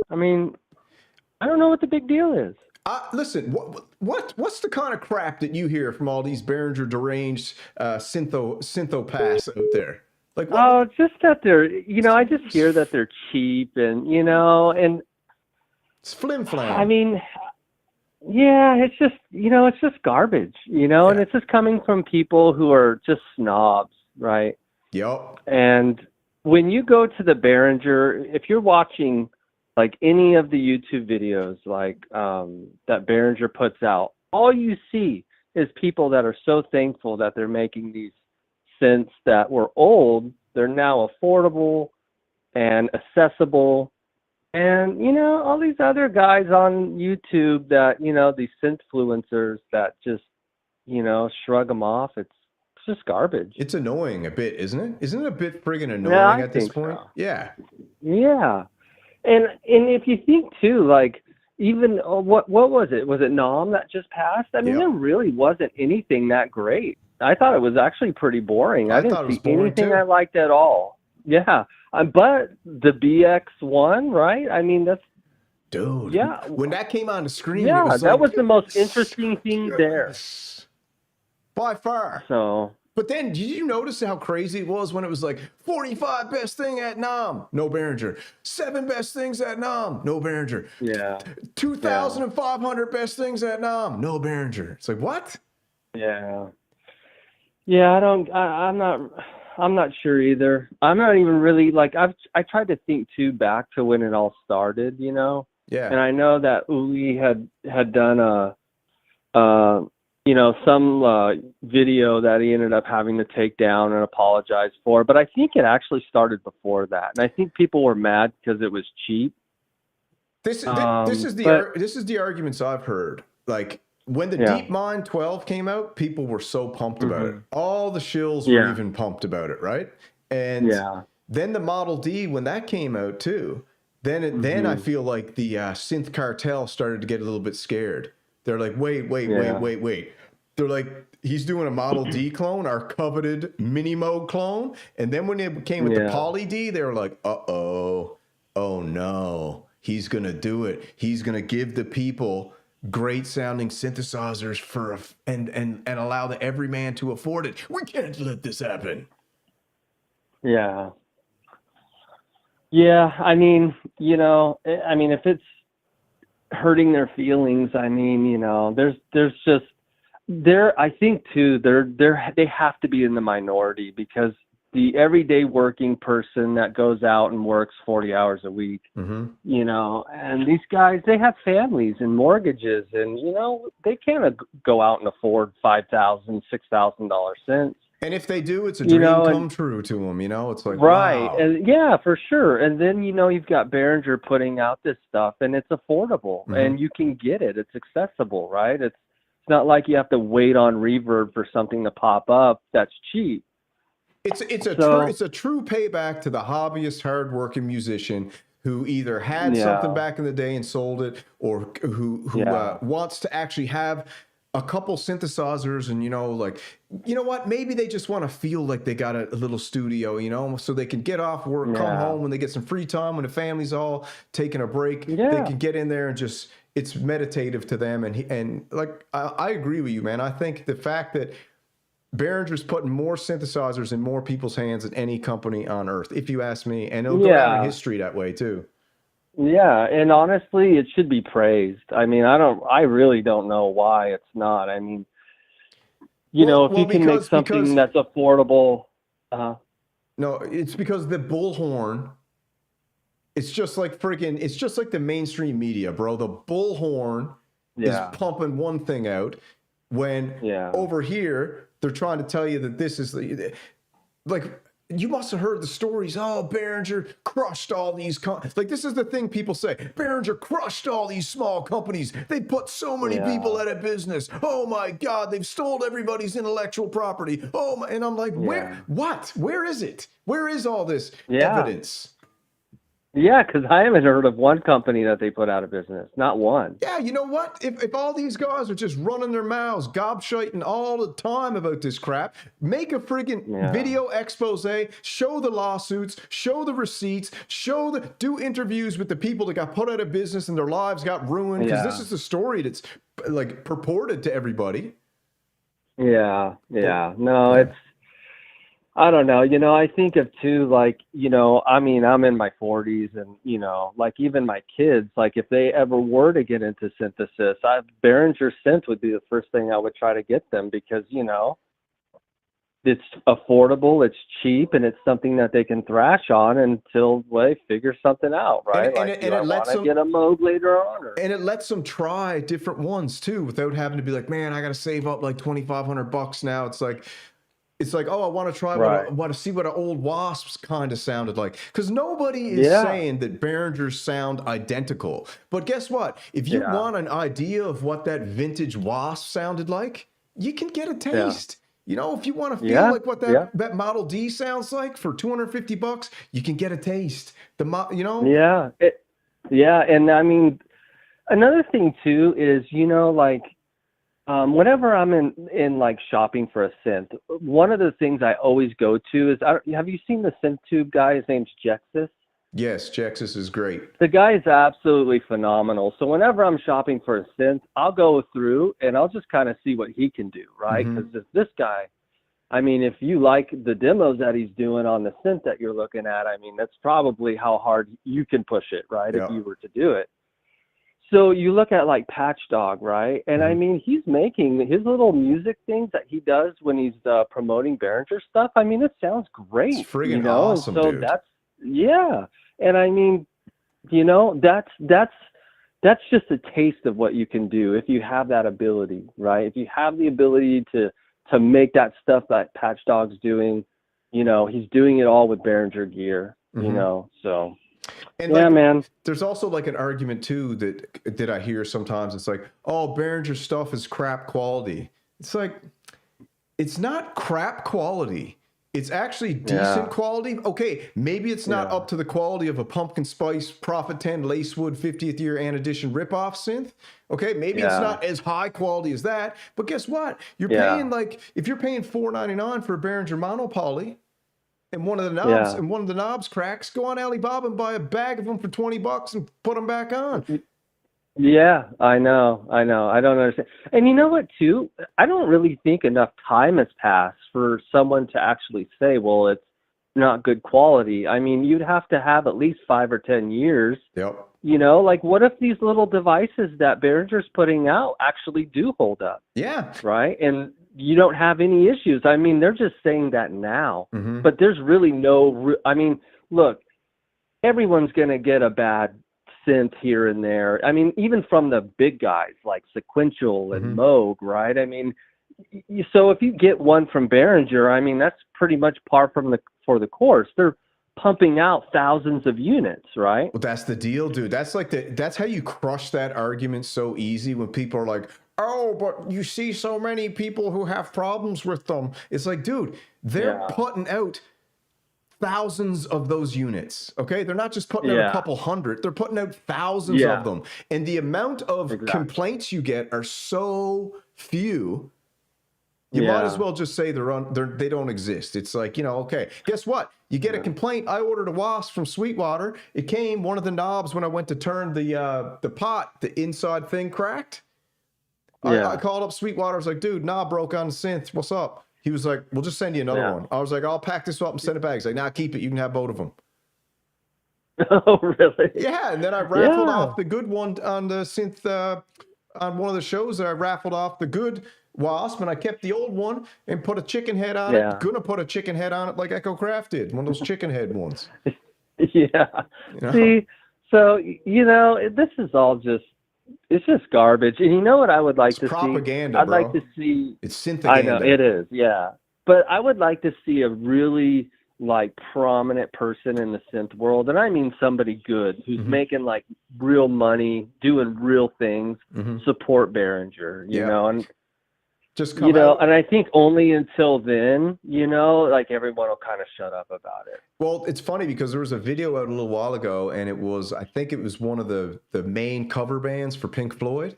I mean, I don't know what the big deal is. Listen, what's the kind of crap that you hear from all these Behringer deranged synthopaths out there? Like, what? Oh, just that they're, you know, I just hear that they're cheap and, you know, and it's flim-flam. I mean, yeah, it's just, you know, it's just garbage, you know, and it's just coming from people who are just snobs, right? Yep. And when you go to the Behringer, if you're watching like any of the YouTube videos like that Behringer puts out, all you see is people that are so thankful that they're making these synths that were old. They're now affordable and accessible. And, you know, all these other guys on YouTube that, you know, these synthfluencers that just, you know, shrug them off. It's just garbage. It's annoying a bit, isn't it? Isn't it a bit friggin' annoying Yeah, I at this think point? so. Yeah. Yeah. And if you think too, like, even what was it? Was it NAMM that just passed? I mean, Yep. there really wasn't anything that great. I thought it was actually pretty boring. I thought it didn't was see boring, anything too. I liked at all. Yeah. But the BX1, right? I mean, that's Dude. Yeah. When that came on the screen, it yeah, was that like, was the most interesting thing there. yes. By far. So But then, did you notice how crazy it was when it was like 45 best thing at NAMM, no Behringer. 7 best things at NAMM, no Behringer. yeah, 2,500 best things at NAMM, no Behringer. It's like, what? yeah. I'm not sure either. I'm not even really like I tried to think too back to when it all started, you know. Yeah. And I know that Uli had done you know, some video that he ended up having to take down and apologize for. But I think it actually started before that, and I think people were mad because it was cheap. This is the arguments I've heard. Like when the Yeah. DeepMind 12 came out, people were so pumped about it. Mhm. All the shills were Yeah. even pumped about it, right? And Yeah. then the Model D, when that came out too, then I feel like the synth cartel started to get a little bit scared. They're like, wait. They're like, he's doing a Model D clone, our coveted mini mode clone. And then when it came with the Poly D, they were like, oh no, he's gonna do it. He's gonna give the people great sounding synthesizers and allow the everyman to afford it. We can't let this happen. Yeah. Yeah, I mean, you know, if it's hurting their feelings, I mean, you know, there's just I think too, they have to be in the minority, because the everyday working person that goes out and works 40 hours a week, you know, and these guys, they have families and mortgages, and, you know, they can't go out and afford $5,000, $6,000 synths. And if they do, it's a dream come true to them, you know? It's like, right. wow. And yeah, for sure. And then, you know, you've got Behringer putting out this stuff, and it's affordable, and you can get it. It's accessible, right? It's not like you have to wait on Reverb for something to pop up that's cheap. It's a true payback to the hobbyist, hardworking musician who either had something back in the day and sold it, or who wants to actually have a couple synthesizers, and, you know, like, you know what, maybe they just want to feel like they got a little studio, you know, so they can get off work, come home when they get some free time, when the family's all taking a break, they can get in there and just, it's meditative to them. And like, I agree with you, man. I think the fact that Behringer's putting more synthesizers in more people's hands than any company on earth, if you ask me, and it'll go down in history that way too. Yeah, and honestly, it should be praised. I mean, I really don't know why it's not. I mean, you know, if you can make something that's affordable. No, it's because the bullhorn, it's just like the mainstream media, bro. The bullhorn is pumping one thing out when over here they're trying to tell you that this is like, you must have heard the stories. Oh, Behringer crushed all these like, this is the thing people say. Behringer crushed all these small companies. They put so many people out of business. Oh my God, they've stole everybody's intellectual property. Oh my, and I'm like, where? What? Where is it? Where is all this evidence? Yeah, because I haven't heard of one company that they put out of business. Not one. Yeah, you know what? If all these guys are just running their mouths, gobshiting all the time about this crap, make a friggin' video expose, show the lawsuits, show the receipts, do interviews with the people that got put out of business and their lives got ruined, because this is the story that's like purported to everybody. No, it's, I don't know. You know, I think of too, like, you know, I mean, I'm in my 40s, and, you know, like, even my kids, like, if they ever were to get into synthesis, Behringer synth would be the first thing I would try to get them, because, you know, it's affordable, it's cheap, and it's something that they can thrash on until they figure something out, right? Do I want to get a Moog later on? And it lets them try different ones too, without having to be like, man, I got to save up like $2,500 now. It's like, oh, I want to try want to see what an old Wasps kind of sounded like, because nobody is saying that Behringers sound identical. But guess what? If you want an idea of what that vintage Wasp sounded like, you can get a taste. You know, if you want to feel like what that Model D sounds like for $250, you can get a taste. You know? And I mean, another thing too is, you know, like, whenever I'm in like shopping for a synth, one of the things I always go to is, have you seen the synth tube guy? His name's Jexus. Yes, Jexus is great. The guy is absolutely phenomenal. So whenever I'm shopping for a synth, I'll go through and I'll just kind of see what he can do, right? Because this guy, I mean, if you like the demos that he's doing on the synth that you're looking at, I mean, that's probably how hard you can push it, right? If you were to do it. So you look at like Patch Dog, right? And I mean, he's making his little music things that he does when he's promoting Behringer stuff. I mean, it sounds great. It's friggin' awesome, so dude. And I mean, you know, that's just a taste of what you can do if you have that ability, right? If you have the ability to make that stuff that Patch Dog's doing, you know, he's doing it all with Behringer gear, you know, so. And man. There's also like an argument too that I hear sometimes. It's like, oh, Behringer stuff is crap quality. It's like, it's not crap quality. It's actually decent quality. Okay, maybe it's not up to the quality of a Pumpkin Spice Prophet 10 Lacewood 50th year and edition ripoff synth. Okay, maybe it's not as high quality as that. But guess what? You're paying like, if you're paying $4.99 for a Behringer monopoly, and one of the knobs cracks, go on Alibaba and buy a bag of them for $20 and put them back on. Yeah, I know. I don't understand. And you know what, too? I don't really think enough time has passed for someone to actually say, well, it's not good quality. I mean, you'd have to have at least 5 or 10 years. Yep. You know, like, what if these little devices that Behringer's putting out actually do hold up? Yeah. Right? And you don't have any issues. I mean, they're just saying that now. But there's really I mean, look, everyone's going to get a bad synth here and there. I mean, even from the big guys like Sequential and Moog, right? I mean, so if you get one from Behringer, I mean, that's pretty much par for the course. They're pumping out thousands of units, right? Well, that's the deal, dude. That's how you crush that argument so easy when people are like, oh, but you see so many people who have problems with them. It's like, dude, they're putting out thousands of those units. Okay, they're not just putting out a couple hundred, they're putting out thousands of them, and the amount of complaints you get are so few. You might as well just say they don't exist. It's like, you know, okay, guess what? You get a complaint. I ordered a Wasp from Sweetwater. It came, one of the knobs when I went to turn the pot, the inside thing cracked. I called up Sweetwater. I was like, dude, knob broke on the synth. What's up? He was like, we'll just send you another one. I was like, I'll pack this up and send it back. He's like, nah, keep it. You can have both of them. Oh, really? Yeah, and then I raffled off the good one on the synth, on one of the shows that I raffled off the good Wasp, and I kept the old one and put a chicken head on it. Gonna put a chicken head on it like Echo Craft did, one of those chicken head ones. You know? See, so, you know, this is all just, it's just garbage. And you know what I would like to propaganda, see? I'd bro. like to see. It's synthaganda. I know, it is, yeah. But I would like to see a really, like, prominent person in the synth world, and I mean somebody good, who's making, like, real money, doing real things, support Behringer, you know, and just come out. And I think only until then, you know, like, everyone will kind of shut up about it. Well, it's funny because there was a video out a little while ago, and I think it was one of the main cover bands for Pink Floyd.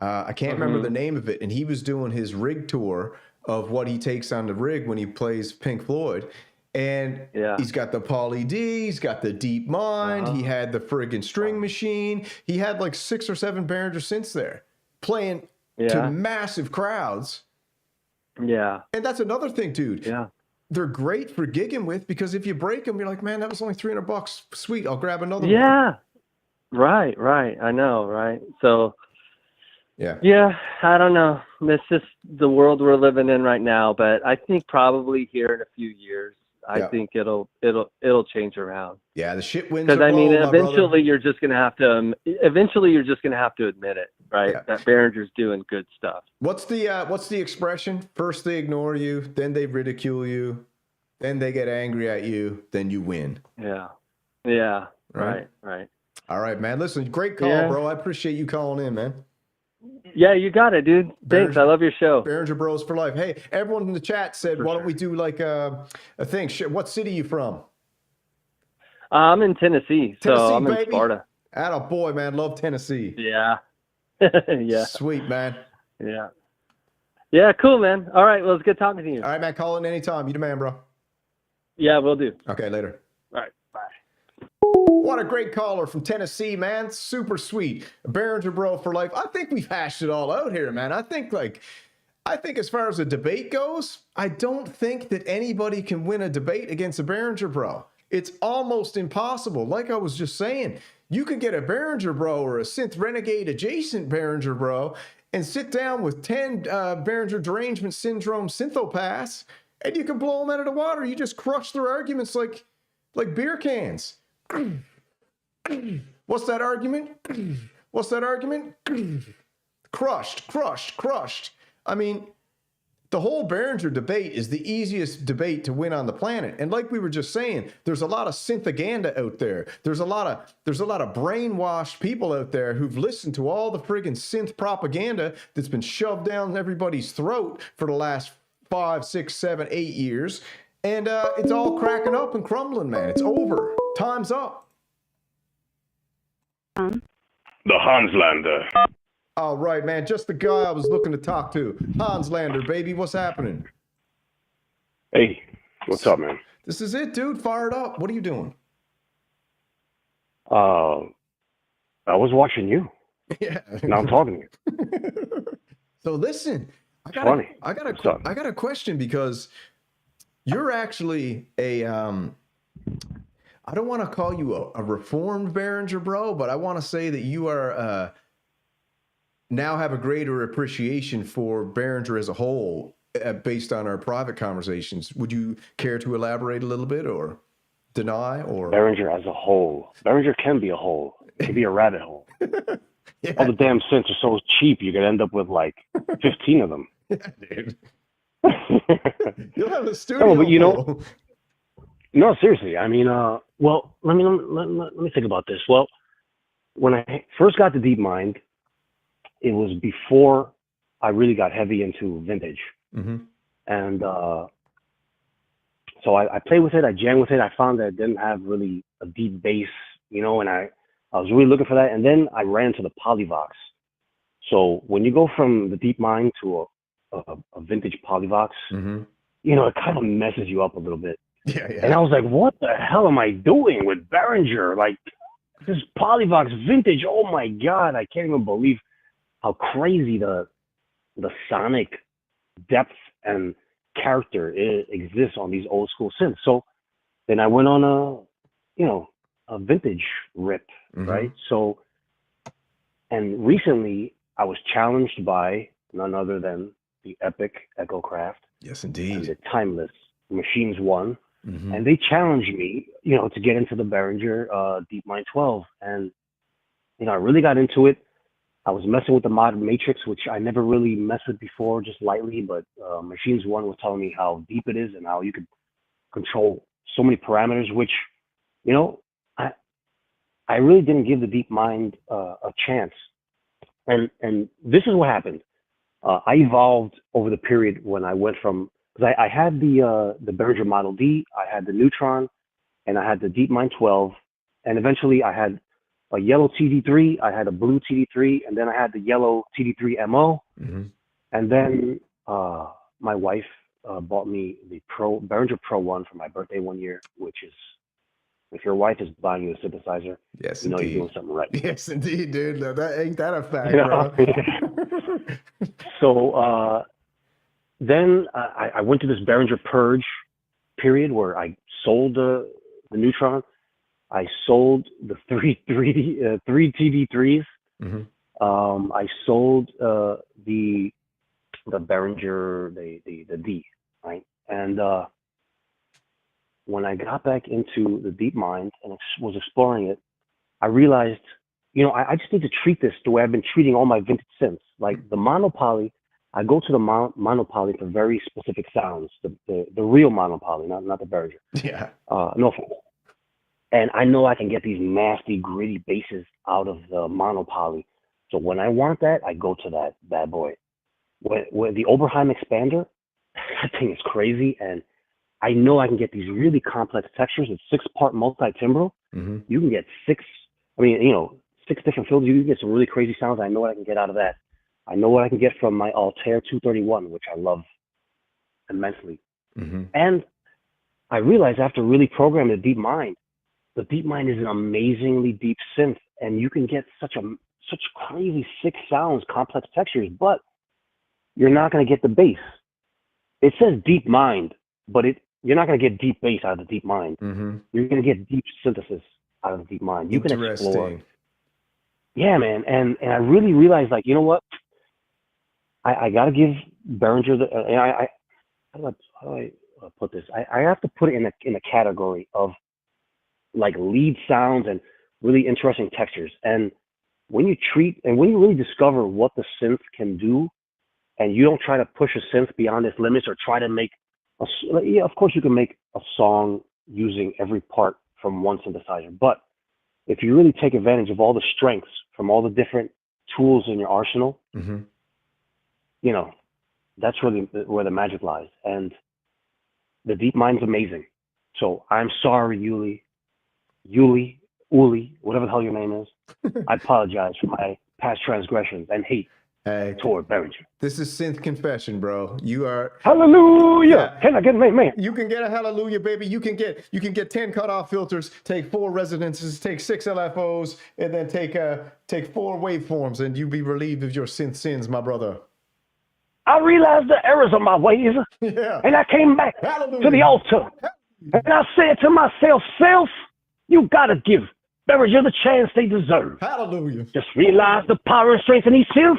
I can't remember the name of it, and he was doing his rig tour of what he takes on the rig when he plays Pink Floyd. And he's got the Poly D, he's got the Deep Mind, he had the friggin' string machine, he had like 6 or 7 Behringer synths there playing to massive crowds. Yeah. And that's another thing, dude. Yeah. They're great for gigging with, because if you break them, you're like, man, that was only $300. Sweet, I'll grab another one. Yeah. Right. I know, right? So, Yeah. Yeah, I don't know. It's just the world we're living in right now. But I think probably here in a few years, I Yeah. think it'll change around. Yeah, the shit winds Because are I mean, blowing, my brother. eventually you're just gonna have to. Eventually, you're just gonna have to admit it, right? Yeah. That Behringer's doing good stuff. What's the expression? First they ignore you, then they ridicule you, then they get angry at you, then you win. Yeah. Yeah. Right? Right. All right, man. Listen, great call, Yeah. bro. I appreciate you calling in, man. Yeah, you got it, dude. Thanks. Behringer- I love your show. Behringer Bros for life. Hey, everyone in the chat said, For why don't sure. we do like a thing? What city you from? I'm in Tennessee, so Tennessee, I'm in baby. Sparta. Atta boy, man. Love Tennessee. Yeah. Yeah. Sweet, man. Yeah. Yeah, cool, man. All right, well, it's good talking to you. All right, man. Call in anytime. You the man, bro. Yeah, we'll do. Okay, later. All right, bye. What a great caller from Tennessee, man. Super sweet. Behringer Bro for life. I think we've hashed it all out here, man. I think as far as a debate goes, I don't think that anybody can win a debate against a Behringer Bro. It's almost impossible. Like I was just saying, you could get a Behringer Bro or a Synth Renegade adjacent Behringer Bro and sit down with 10 Behringer Derangement Syndrome Synthopaths, and you can blow them out of the water. You just crush their arguments like beer cans. What's that argument? What's that argument? Crushed. I mean, the whole Behringer debate is the easiest debate to win on the planet. And like we were just saying, there's a lot of synthaganda out there. There's a lot of brainwashed people out there who've listened to all the friggin' synth propaganda that's been shoved down everybody's throat for the last 5, 6, 7, 8 years. And it's all cracking up and crumbling, man. It's over. Time's up. From The Hanslander. All right, man. Just the guy I was looking to talk to. Hans Lander, baby. What's happening? Hey, what's up, man? This is it, dude. Fired up. What are you doing? I was watching you. Yeah. Now I'm talking to you. So listen, I got a question because you're actually a I don't want to call you a reformed Behringer Bro, but I want to say that you are now have a greater appreciation for Behringer as a whole based on our private conversations. Would you care to elaborate a little bit or deny or Behringer as a whole. Behringer can be a hole. It can be a rabbit hole. Yeah. All the damn synths are so cheap, you could end up with like 15 of them. Yeah, dude. You'll have a studio. No, but you know, full. no, seriously. I mean, well, let me think about this. Well, when I first got to DeepMind, it was before I really got heavy into vintage. Mm-hmm. And so I played with it, I jammed with it. I found that it didn't have really a deep bass, you know, and I was really looking for that. And then I ran to the Polyvox. So when you go from the DeepMind to a vintage Polyvox, Mm-hmm. you know, it kind of messes you up a little bit. Yeah, And I was like, what the hell am I doing with Behringer? Like, this Polyvox vintage, oh my God, I can't even believe how crazy the sonic depth and character exists on these old school synths. So then I went on a vintage rip, Mhm. right? So, and recently I was challenged by none other than the epic Echocraft Yes, and indeed. the timeless Machines One. Mhm. And they challenged me, you know, to get into the Behringer DeepMind 12. And, you know, I really got into it. I was messing with the mod matrix, which I never really messed with before, just lightly. But Machines One was telling me how deep it is and how you could control so many parameters, which, you know, I really didn't give the DeepMind a chance. And this is what happened. I evolved over the period when I went from, because I had the Behringer Model D, I had the Neutron, and I had the DeepMind 12, and eventually I had a yellow TD3, I had a blue TD3, and then I had the yellow TD3 MO, Mhm. and then my wife bought me the Behringer Pro 1 for my birthday one year, which is, if your wife is buying you a synthesizer, Yes, you know indeed. you're doing something right. Yes, indeed, dude. No, that ain't that a fact, You know? bro? So then I went to this Behringer purge period where I sold the Neutron. I sold the three TD3s, Mhm. I sold the Behringer, the D, right? And when I got back into the deep mind and was exploring it, I realized, I just need to treat this the way I've been treating all my vintage synths. Like the monopoly, I go to the monopoly for very specific sounds, the real monopoly, not the Behringer. Yeah. No offense. And I know I can get these nasty, gritty basses out of the monopoly. So when I want that, I go to that bad boy. When the Oberheim expander, that thing is crazy, and I know I can get these really complex textures. It's 6-part multi-timbral. Mm-hmm. You can get 6 different filters. You can get some really crazy sounds. I know what I can get out of that. I know what I can get from my Altair 231, which I love immensely. Mm-hmm. And I realized after really programming the Deep Mind is an amazingly deep synth, and you can get such crazy sick sounds, complex textures, but you're not going to get the bass. It says Deep Mind, but you're not going to get deep bass out of the Deep Mind. Mm-hmm. You're going to get deep synthesis out of the Deep Mind. You can explore. Yeah, man. And I really realized, like, you know what? I got to give Behringer how do I put this? I have to put it in a category of like lead sounds and really interesting textures. And when you really discover what the synth can do, and you don't try to push a synth beyond its limits or try to make of course you can make a song using every part from one synthesizer. But if you really take advantage of all the strengths from all the different tools in your arsenal, mm-hmm. That's really where the magic lies. And the Deep Mind's amazing. So I'm sorry, Uli, whatever the hell your name is. I apologize for my past transgressions and hate toward Behringer. This is Synth Confession, bro. You are hallelujah. Yeah. Can I get an amen? You can get a hallelujah, baby. You can get 10 cutoff filters, take 4 resonances, take 6 LFOs, and then take 4 waveforms, and you be relieved of your synth sins, my brother. I realized the errors of my ways, and I came back to the altar, and I said to myself, self, you gotta give Behringer the chance they deserve. Hallelujah. Just realize the power and strength in these synths,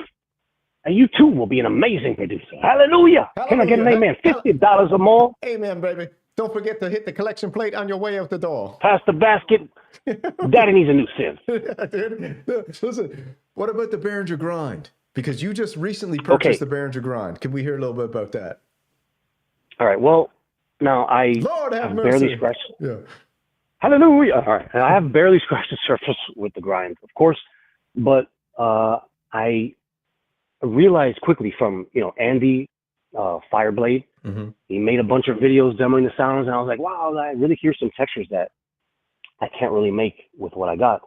and you too will be an amazing producer. Hallelujah. Can I get an amen? $50 or more. Amen, baby. Don't forget to hit the collection plate on your way out the door. Pass the basket. Daddy needs a new synth. Listen, what about the Behringer Grind? Because you just recently purchased the Behringer Grind. Can we hear a little bit about that? All right. Well, now I have barely scratched. Yeah. Hallelujah. All right. I have barely scratched the surface with the Grind, of course, but I realized quickly from Andy Fireblade. Mm-hmm. He made a bunch of videos demoing the sounds, and I was like, wow, I really hear some textures that I can't really make with what I got.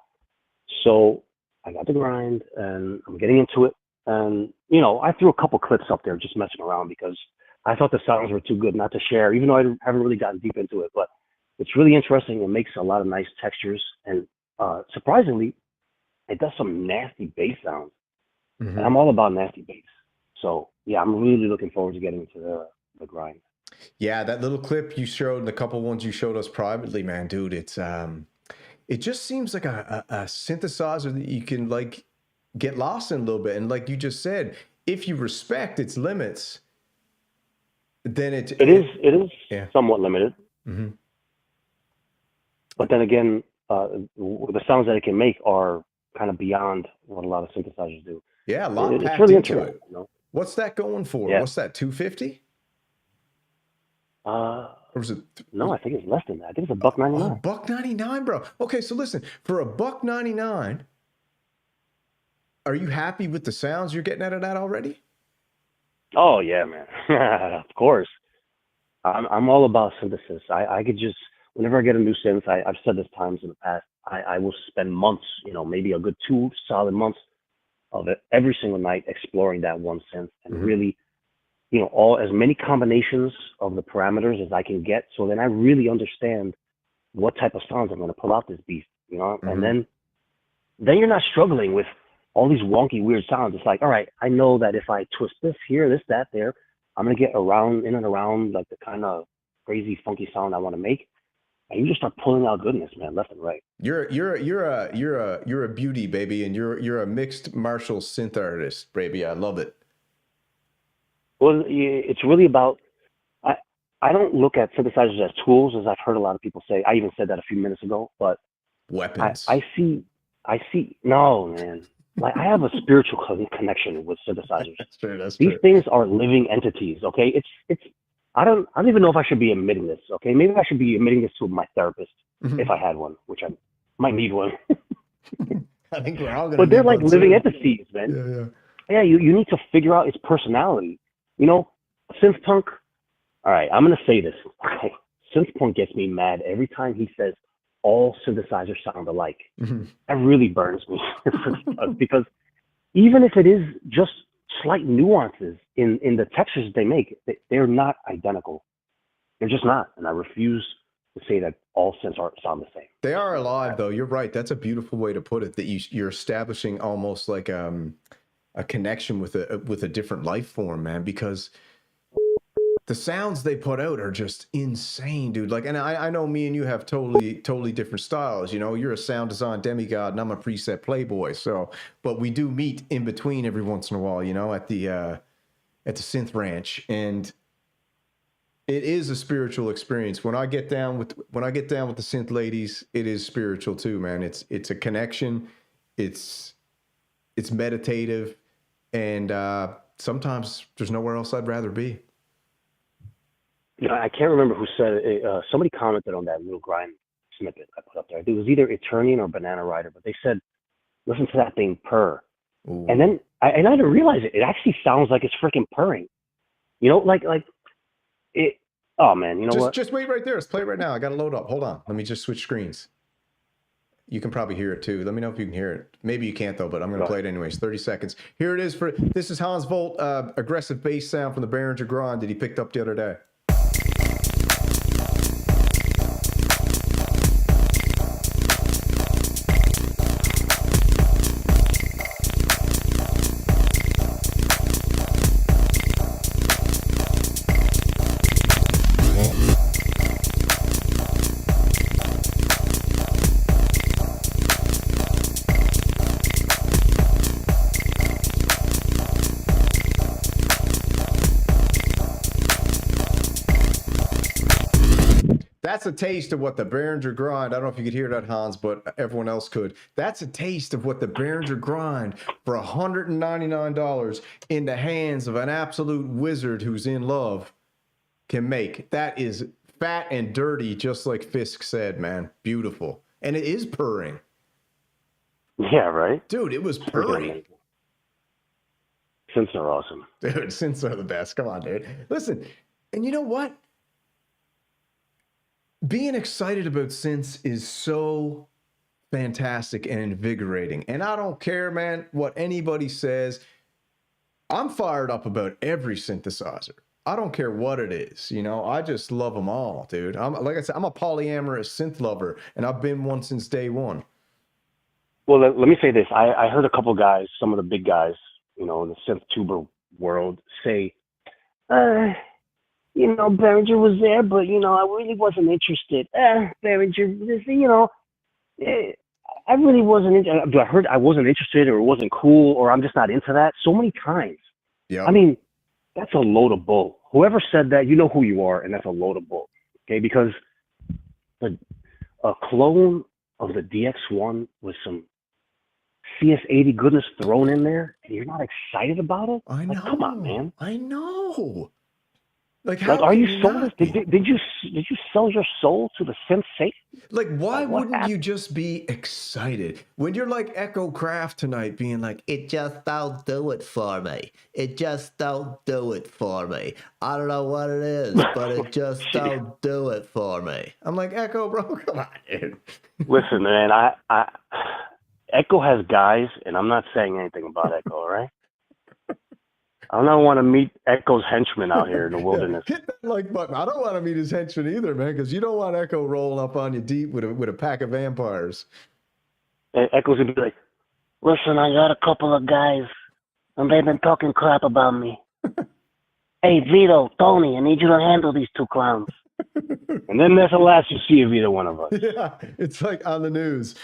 So I got the Grind, and I'm getting into it. And, I threw a couple clips up there just messing around because I thought the sounds were too good not to share, even though I haven't really gotten deep into it. But it's really interesting. It makes a lot of nice textures. And surprisingly, it does some nasty bass sounds. Mm-hmm. And I'm all about nasty bass. So, yeah, I'm really looking forward to getting into the Grind. Yeah, that little clip you showed and the couple ones you showed us privately, man, dude, it's it just seems like a synthesizer that you can, like, get lost in a little bit. And like you just said, if you respect its limits, then it is somewhat limited. Mm-hmm. But then again, the sounds that it can make are kind of beyond what a lot of synthesizers do. Yeah, a lot it's really interesting. What's that going for? Yeah. What's that, 250? Or was it? No, I think it's less than that. I think it's $1.99. Oh, $1.99, bro. Okay, so listen, for $1.99, are you happy with the sounds you're getting out of that already? Oh yeah, man. Of course. I'm all about synthesis. I could just, whenever I get a new synth, I've said this times in the past, I will spend months, maybe a good 2 solid months of it every single night exploring that one synth and really, as many combinations of the parameters as I can get. So then I really understand what type of sounds I'm going to pull out this beast, and then you're not struggling with all these wonky, weird sounds. It's like, all right, I know that if I twist this here, this, that, there, I'm going to get in and around like the kind of crazy, funky sound I want to make. and you just start pulling out goodness, man, left and right. You're a beauty, baby, and you're a mixed martial synth artist, baby. I love it. Well, it's really about. I don't look at synthesizers as tools, as I've heard a lot of people say. I even said that a few minutes ago, but Weapons. I see. No, man. Like, I have a spiritual connection with synthesizers. That's true. That's These true. things are living entities. Okay, it's. I don't even know if I should be admitting this. Okay, maybe I should be admitting this to my therapist if I had one, which I might need one. I think we're all gonna. But they're like need one living soon. entities, man. Yeah. Yeah, you need to figure out its personality. You know, synth punk. All right, I'm gonna say this. Okay, synth punk gets me mad every time he says all synthesizers sound alike. That really burns me because even if it is just slight nuances in the textures they make, they're not identical. They're just not, and I refuse to say that all synths sound the same. They are alive, though. You're right. That's a beautiful way to put it. That you're establishing almost like a connection with a different life form, man. Because the sounds they put out are just insane, dude. Like, and I know me and you have totally different styles. You know, you're a sound design demigod, and I'm a preset playboy. So, but we do meet in between every once in a while. You know, at the synth ranch, and it is a spiritual experience. When I get down with the synth ladies, it is spiritual too, man. It's a connection. It's meditative, and sometimes there's nowhere else I'd rather be. You know, I can't remember who said it. Somebody commented on that little grind snippet I put up there. It was either Eternian or Banana Rider, but they said, "Listen to that thing purr." Ooh. And then I didn't realize it. It actually sounds like it's freaking purring. You know, like it. Oh man, you know what? Just wait right there. Let's play it right now. I got to load up. Hold on. Let me just switch screens. You can probably hear it too. Let me know if you can hear it. Maybe you can't though, but I'm going to play it anyways. 30 seconds. Here it is. This is Hans Volt, aggressive bass sound from the Behringer Grind that he picked up the other day. That's a taste of what the Behringer Grind, I don't know if you could hear that, Hans, but everyone else could. That's a taste of what the Behringer Grind for $199 in the hands of an absolute wizard who's in love can make. That is fat and dirty, just like Fisk said, man. Beautiful. And it is purring. Yeah, right? Dude, it was purring. Synths are awesome. Dude, synths are the best. Come on, dude. Listen, and you know what? Being excited about synths is so fantastic and invigorating. And I don't care, man, what anybody says. I'm fired up about every synthesizer. I don't care what it is. You know, I just love them all, dude. Like I said, I'm a polyamorous synth lover, and I've been one since day one. Well, let me say this. I heard a couple guys, some of the big guys, you know, in the synth tuber world say, you know, Behringer was there, but, you know, I really wasn't interested. Behringer, you know, I really wasn't interested. I heard I wasn't interested, or it wasn't cool, or I'm just not into that so many times. Yeah. I mean, that's a load of bull. Whoever said that, you know who you are, and that's a load of bull. Okay, because a clone of the DX1 with some CS80 goodness thrown in there, and you're not excited about it? I know. Like, come on, man. I know. Like, are you soulless? Did you sell your soul to the synth safe? Like, why wouldn't you just be excited when you're like Echo Craft tonight, being like, it just don't do it for me. It just don't do it for me. I don't know what it is, but it just don't do it for me. I'm like, Echo, bro, come on, dude. Listen, man, I Echo has guys, and I'm not saying anything about Echo, all right? I don't want to meet Echo's henchmen out here in the wilderness. Hit that like button. I don't want to meet his henchmen either, man, because you don't want Echo rolling up on you deep with a pack of vampires. And Echo's gonna be like, listen, I got a couple of guys, and they've been talking crap about me. Hey, Vito, Tony, I need you to handle these two clowns. And then that's the last you see of either one of us. Yeah, it's like on the news.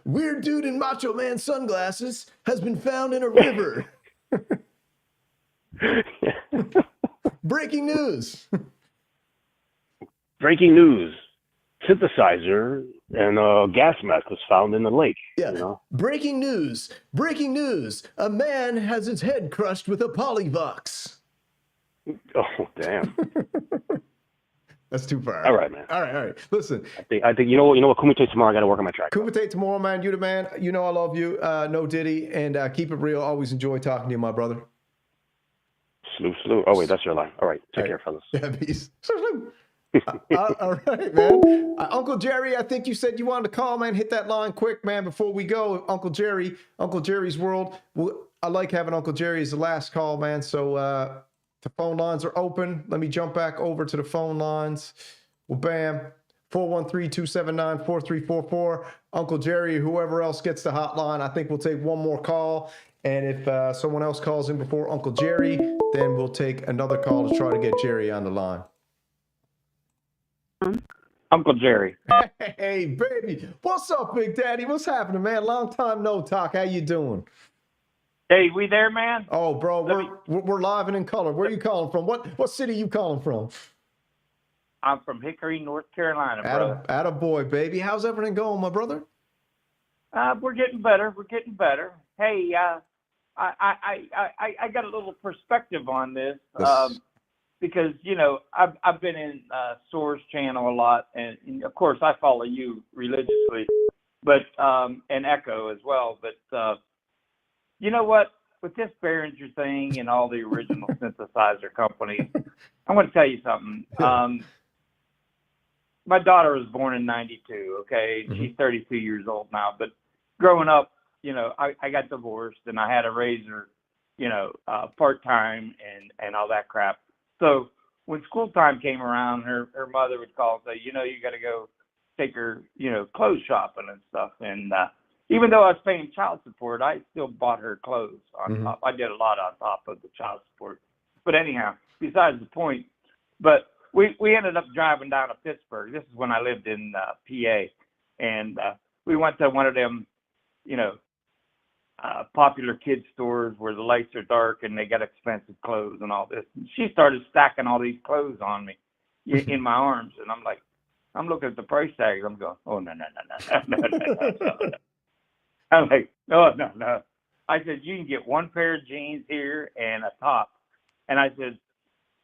Weird dude in Macho Man sunglasses has been found in a river. Breaking news. Breaking news. Synthesizer and a gas mask was found in the lake. Yeah. You know? Breaking news. Breaking news. A man has his head crushed with a polyvox. Oh, damn. That's too far. All right, man. All right. Listen. I think you know what, Kumite tomorrow. I got to work on my track. Kumite tomorrow, man. You the man. You know I love you. No Diddy. And keep it real. Always enjoy talking to you, my brother. Slew. Oh, wait, that's your line. All right. Take care, fellas. Yeah, peace. All right, man. Uncle Jerry, I think you said you wanted to call, man. Hit that line quick, man, before we go. Uncle Jerry's World. I like having Uncle Jerry as the last call, man. So the phone lines are open. Let me jump back over to the phone lines. Well, bam. 413-279-4344. Uncle Jerry, whoever else gets the hotline, I think we'll take one more call. And if someone else calls in before Uncle Jerry, then we'll take another call to try to get Jerry on the line. Uncle Jerry. Hey, baby. What's up, Big Daddy? What's happening, man? Long time no talk. How you doing? Hey, we there, man? Oh, bro, we're live and in color. Where are you calling from? What city you calling from? I'm from Hickory, North Carolina, brother. Attaboy, baby. How's everything going, my brother? We're getting better. Hey, I got a little perspective on this. Because, you know, I've been in Soar's channel a lot, and of course I follow you religiously, but and Echo as well. But you know what? With this Behringer thing and all the original synthesizer companies, I'm going to tell you something. My daughter was born in '92. Okay, she's 32 years old now. But growing up, you know, I got divorced and I had to raise her, you know, part time and all that crap. So when school time came around, her mother would call and say, you know, you got to go take her, you know, clothes shopping and stuff. And even though I was paying child support, I still bought her clothes on top. I did a lot on top of the child support. But anyhow, besides the point, but we ended up driving down to Pittsburgh. This is when I lived in PA. And we went to one of them, you know, popular kids stores where the lights are dark and they got expensive clothes and all this. And she started stacking all these clothes on me in my arms, and I'm like, I'm looking at the price tag. I'm going, oh no. I'm like, no. I said, you can get one pair of jeans here and a top. And I said,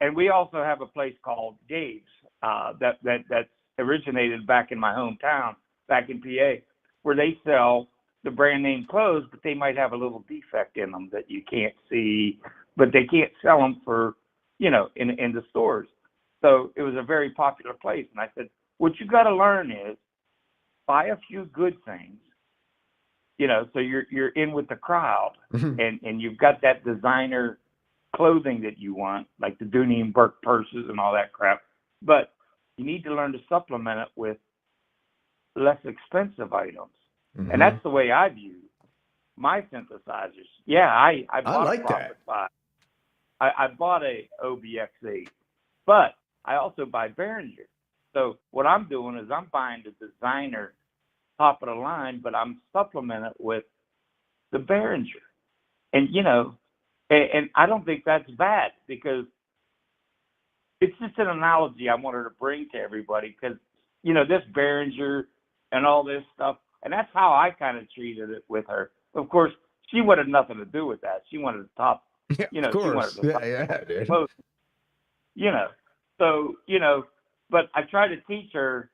and we also have a place called Dave's that's originated back in my hometown, back in PA, where they sell the brand name clothes, but they might have a little defect in them that you can't see, but they can't sell them for, you know, in the stores. So it was a very popular place. And I said, what you got to learn is buy a few good things, you know, so you're in with the crowd and you've got that designer clothing that you want, like the Dooney and Burke purses and all that crap. But you need to learn to supplement it with less expensive items. And that's the way I view my synthesizers. Yeah, I bought like a Prophet 5. I bought a OBX8, but I also buy Behringer. So what I'm doing is I'm buying the designer top of the line, but I'm supplementing it with the Behringer. And, you know, and I don't think that's bad because it's just an analogy I wanted to bring to everybody because, you know, this Behringer and all this stuff, and that's how I kind of treated it with her. Of course, she wanted nothing to do with that. She wanted the top, you know, of course. she wanted the top. Yeah, dude. Most, you know, so, you know, but I try to teach her,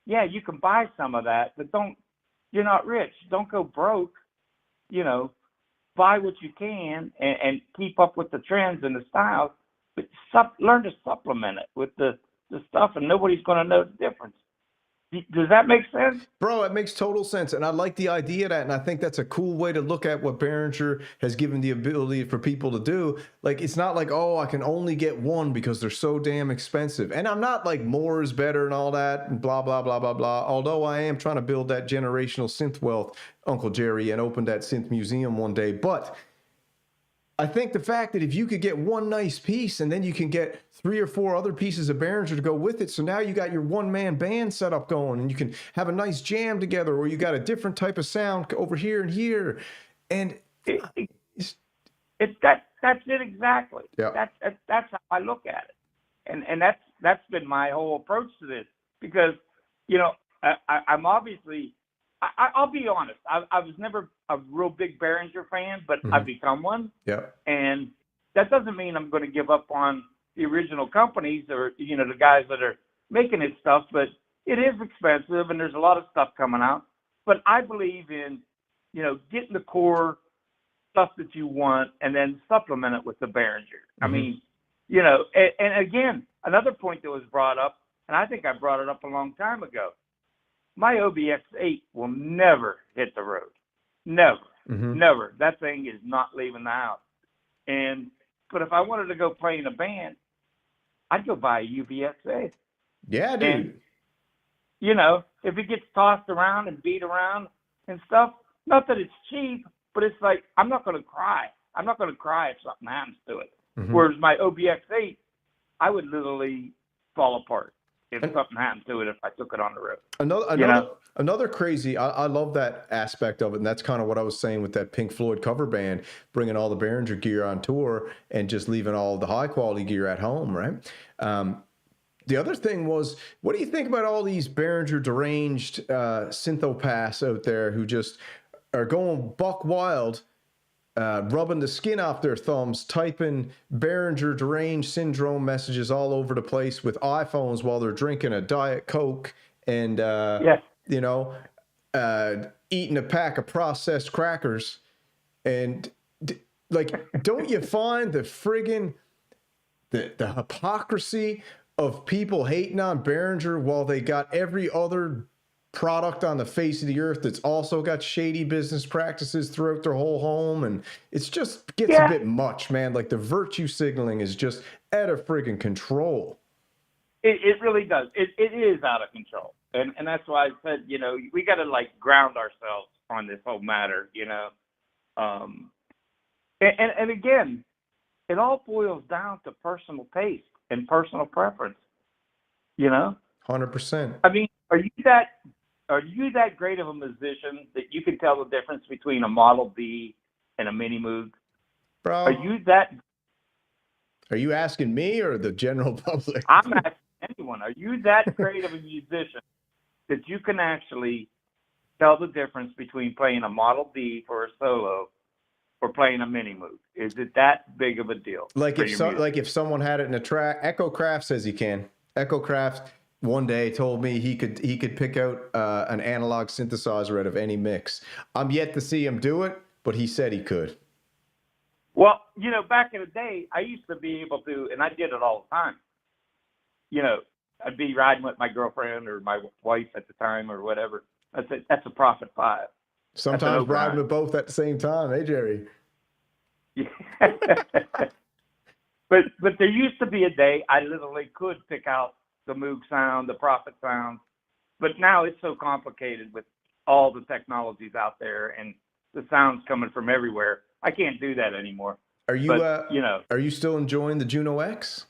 yeah, you can buy some of that, but you're not rich. Don't go broke, you know, buy what you can and keep up with the trends and the styles, but learn to supplement it with the stuff and nobody's going to know the difference. Does that make sense? Bro, it makes total sense. And I like the idea of that. And I think that's a cool way to look at what Behringer has given the ability for people to do. Like, it's not like, oh, I can only get one because they're so damn expensive. And I'm not like more is better and all that and blah, blah, blah, blah, blah. Although I am trying to build that generational synth wealth, Uncle Jerry, and open that synth museum one day. But I think the fact that if you could get one nice piece and then you can get 3 or 4 other pieces of Behringer to go with it, so now you got your one-man band set up going and you can have a nice jam together, or you got a different type of sound over here and here. And that's it exactly. Yeah. That's how I look at it. And that's been my whole approach to this, because, you know, I'm obviously, I'll be honest. I was never a real big Behringer fan, but I've become one. Yeah. And that doesn't mean I'm going to give up on the original companies or, you know, the guys that are making this stuff, but it is expensive and there's a lot of stuff coming out. But I believe in, you know, getting the core stuff that you want and then supplement it with the Behringer. I mean, you know, and again, another point that was brought up, and I think I brought it up a long time ago, my OBX8 will never hit the road. Never. Never. That thing is not leaving the house. But if I wanted to go play in a band, I'd go buy a UBX8. Yeah, dude. And, you know, if it gets tossed around and beat around and stuff, not that it's cheap, but it's like, I'm not going to cry. I'm not going to cry if something happens to it. Whereas my OBX8, I would literally fall apart if something happened to it if I took it on the road. Another crazy, I love that aspect of it, and that's kind of what I was saying with that Pink Floyd cover band, bringing all the Behringer gear on tour and just leaving all the high quality gear at home, right? The other thing was, what do you think about all these Behringer deranged synthopaths out there who just are going buck wild, rubbing the skin off their thumbs, typing Behringer deranged syndrome messages all over the place with iPhones while they're drinking a Diet Coke and, you know, eating a pack of processed crackers. And, like, don't you find the friggin' the hypocrisy of people hating on Behringer while they got every other product on the face of the earth that's also got shady business practices throughout their whole home? And it's just gets a bit much, man. Like, the virtue signaling is just out of friggin' control. It really does. It is out of control. And that's why I said, you know, we got to, like, ground ourselves on this whole matter, you know. And again, it all boils down to personal taste and personal preference, you know. 100%. I mean, are you that great of a musician that you can tell the difference between a Model D and a Mini Moog? Bro, are you asking me or the general public? I'm asking anyone. Are you that great of a musician that you can actually tell the difference between playing a Model D for a solo or playing a Mini Moog? Is it that big of a deal? Like if someone had it in a track, Echo Craft says he can. Echo Craft one day told me he could pick out an analog synthesizer out of any mix. I'm yet to see him do it, but he said he could. Well, you know, back in the day, I used to be able to, and I did it all the time. You know, I'd be riding with my girlfriend or my wife at the time or whatever. I said, that's a Prophet 5. Sometimes riding with both at the same time, hey, Jerry? But there used to be a day I literally could pick out the Moog sound, the Prophet sound. But now it's so complicated with all the technologies out there and the sounds coming from everywhere. I can't do that anymore. Are you, are you still enjoying the Juno X?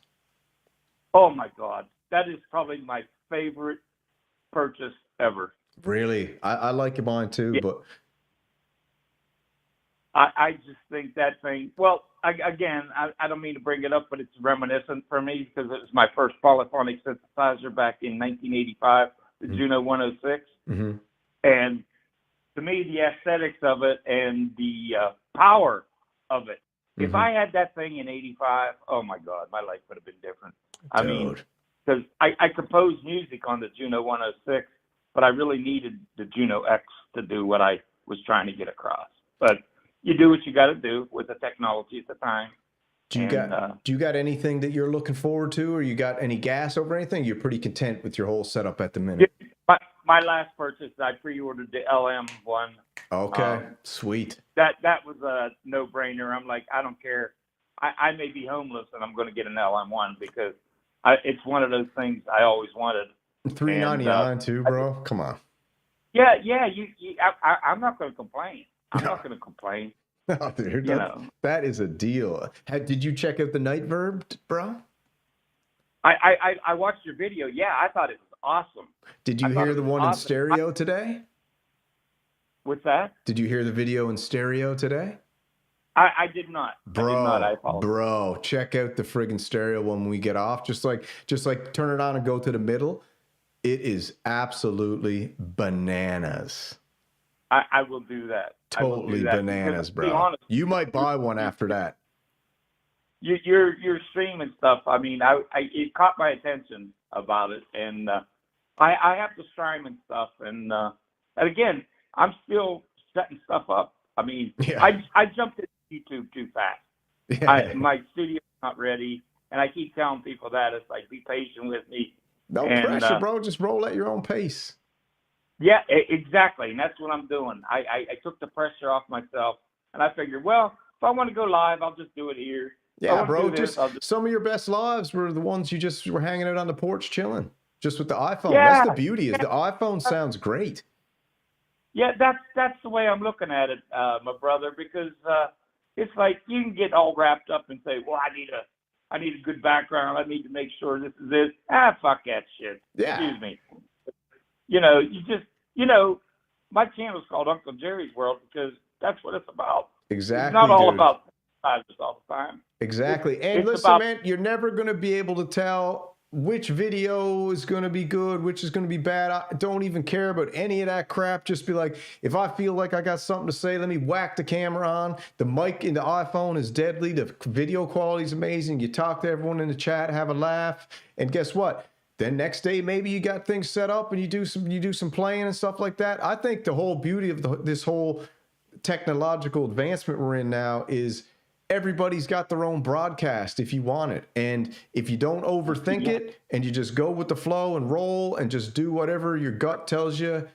Oh my God. That is probably my favorite purchase ever. Really? I like mine too, but I just think that thing, well, I don't mean to bring it up, but it's reminiscent for me because it was my first polyphonic synthesizer back in 1985, the Juno 106. And to me, the aesthetics of it and the power of it, if I had that thing in 85, oh my God, my life would have been different. I mean, because I composed music on the Juno 106, but I really needed the Juno X to do what I was trying to get across. But you do what you got to do with the technology at the time. Do you got anything that you're looking forward to, or you got any gas over anything? You're pretty content with your whole setup at the minute. My last purchase, I pre-ordered the LM one. Okay, sweet. That was a no-brainer. I'm like, I don't care. I may be homeless, and I'm going to get an LM one because it's one of those things I always wanted. $399 too, bro. Come on. Yeah. I'm not going to complain. I'm not going to complain. Oh, dude, You know, that is a deal. Did you check out the Night Verb, bro? I watched your video. Yeah, I thought it was awesome. Did you hear the one in awesome. stereo today? What's that? Did you hear the video in stereo today? I did not. Bro, I did not. I apologize. bro, check out the friggin' stereo when we get off. Just like turn it on and go to the middle. It is absolutely bananas. I will do that. Totally bananas, bro. Honest, you might buy one after that. Your streaming stuff. I mean, it caught my attention about it, and I have the streaming stuff, and again, I'm still setting stuff up. I mean, Yeah. I jumped into YouTube too fast. Yeah. My studio's not ready, and I keep telling people that. It's like, be patient with me. No pressure, bro. Just roll at your own pace. Yeah, exactly, and that's what I'm doing. I took the pressure off myself, and I figured, well, if I want to go live, I'll just do it here. Yeah, bro. Some of your best lives were the ones you just were hanging out on the porch chilling, just with the iPhone. Yeah, That's the beauty. Is the iPhone sounds great. Yeah, that's the way I'm looking at it, my brother, because it's like you can get all wrapped up and say, well, I need a good background. I need to make sure this is it. Fuck that shit. Yeah. Excuse me. My channel's called Uncle Jerry's World because that's what it's about. Exactly. It's not all dude. about synthesizers all the time. Exactly. And It's listen, about- man, you're never going to be able to tell which video is going to be good, which is going to be bad. I don't even care about any of that crap. Just be like, if I feel like I got something to say, let me whack the camera on. The mic in the iPhone is deadly. The video quality is amazing. You talk to everyone in the chat, have a laugh. And guess what? Then next day, maybe you got things set up and you do some playing and stuff like that. I think the whole beauty of this whole technological advancement we're in now is everybody's got their own broadcast if you want it. And if you don't overthink it and you just go with the flow and roll and just do whatever your gut tells you,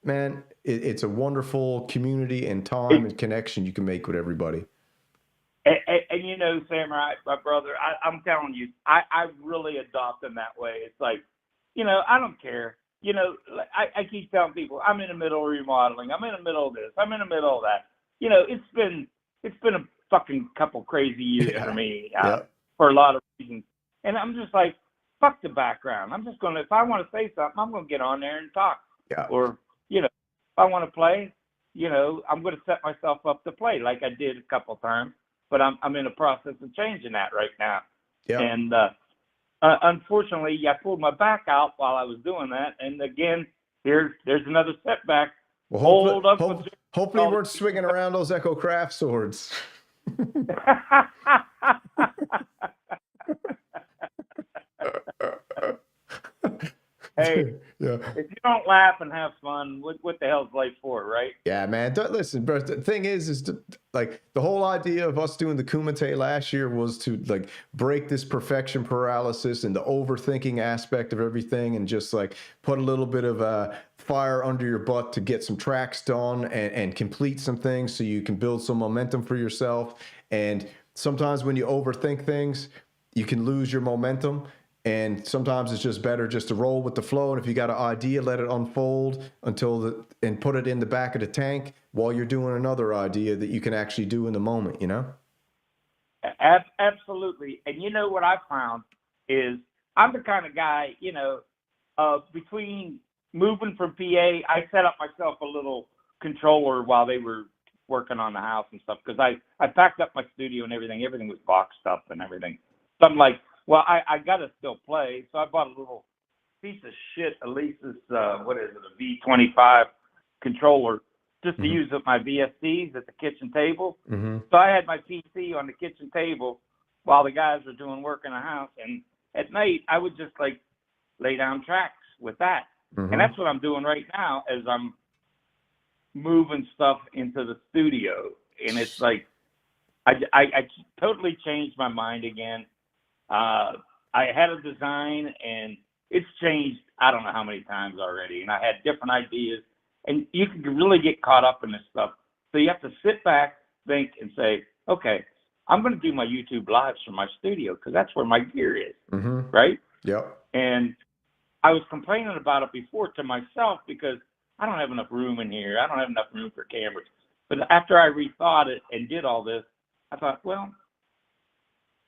man, it's a wonderful community and time and connection you can make with everybody. And Samurai, my brother, I'm telling you, I really adopt them that way. It's like, I don't care. I keep telling people I'm in the middle of remodeling. I'm in the middle of this. I'm in the middle of that. It's been a fucking couple crazy years for me for a lot of reasons. And I'm just like, fuck the background. I'm just going to, if I want to say something, I'm going to get on there and talk. Yeah. Or, if I want to play, I'm going to set myself up to play like I did a couple times. But I'm in the process of changing that right now. Yeah. And unfortunately, I pulled my back out while I was doing that. And again, there's another setback. Well, hopefully you weren't swinging around those Echo Craft swords. Hey, if you don't laugh and have fun, what the hell's life for, right? Yeah, man. Listen, bro, the thing is like the whole idea of us doing the Kumite last year was to like break this perfection paralysis and the overthinking aspect of everything and just like put a little bit of fire under your butt to get some tracks done and complete some things so you can build some momentum for yourself. And sometimes when you overthink things, you can lose your momentum. And sometimes it's just better just to roll with the flow. And if you got an idea, let it unfold and put it in the back of the tank while you're doing another idea that you can actually do in the moment, Absolutely. And what I found is I'm the kind of guy, between moving from PA, I set up myself a little controller while they were working on the house and stuff. Because I packed up my studio and everything. Everything was boxed up and everything. So I'm like, well, I got to still play, so I bought a little piece of shit, Elise's, a V25 controller, just to use with my VSTs at the kitchen table. Mm-hmm. So I had my PC on the kitchen table while the guys were doing work in the house, and at night, I would just, lay down tracks with that. Mm-hmm. And that's what I'm doing right now as I'm moving stuff into the studio. And it's like I totally changed my mind again. I had a design and it's changed I don't know how many times already, and I had different ideas, and you can really get caught up in this stuff. So you have to sit back, think, and say, okay, I'm going to do my YouTube lives from my studio because that's where my gear is, right? Yep. And I was complaining about it before to myself because I don't have enough room in here. I don't have enough room for cameras. But after I rethought it and did all this, I thought, well,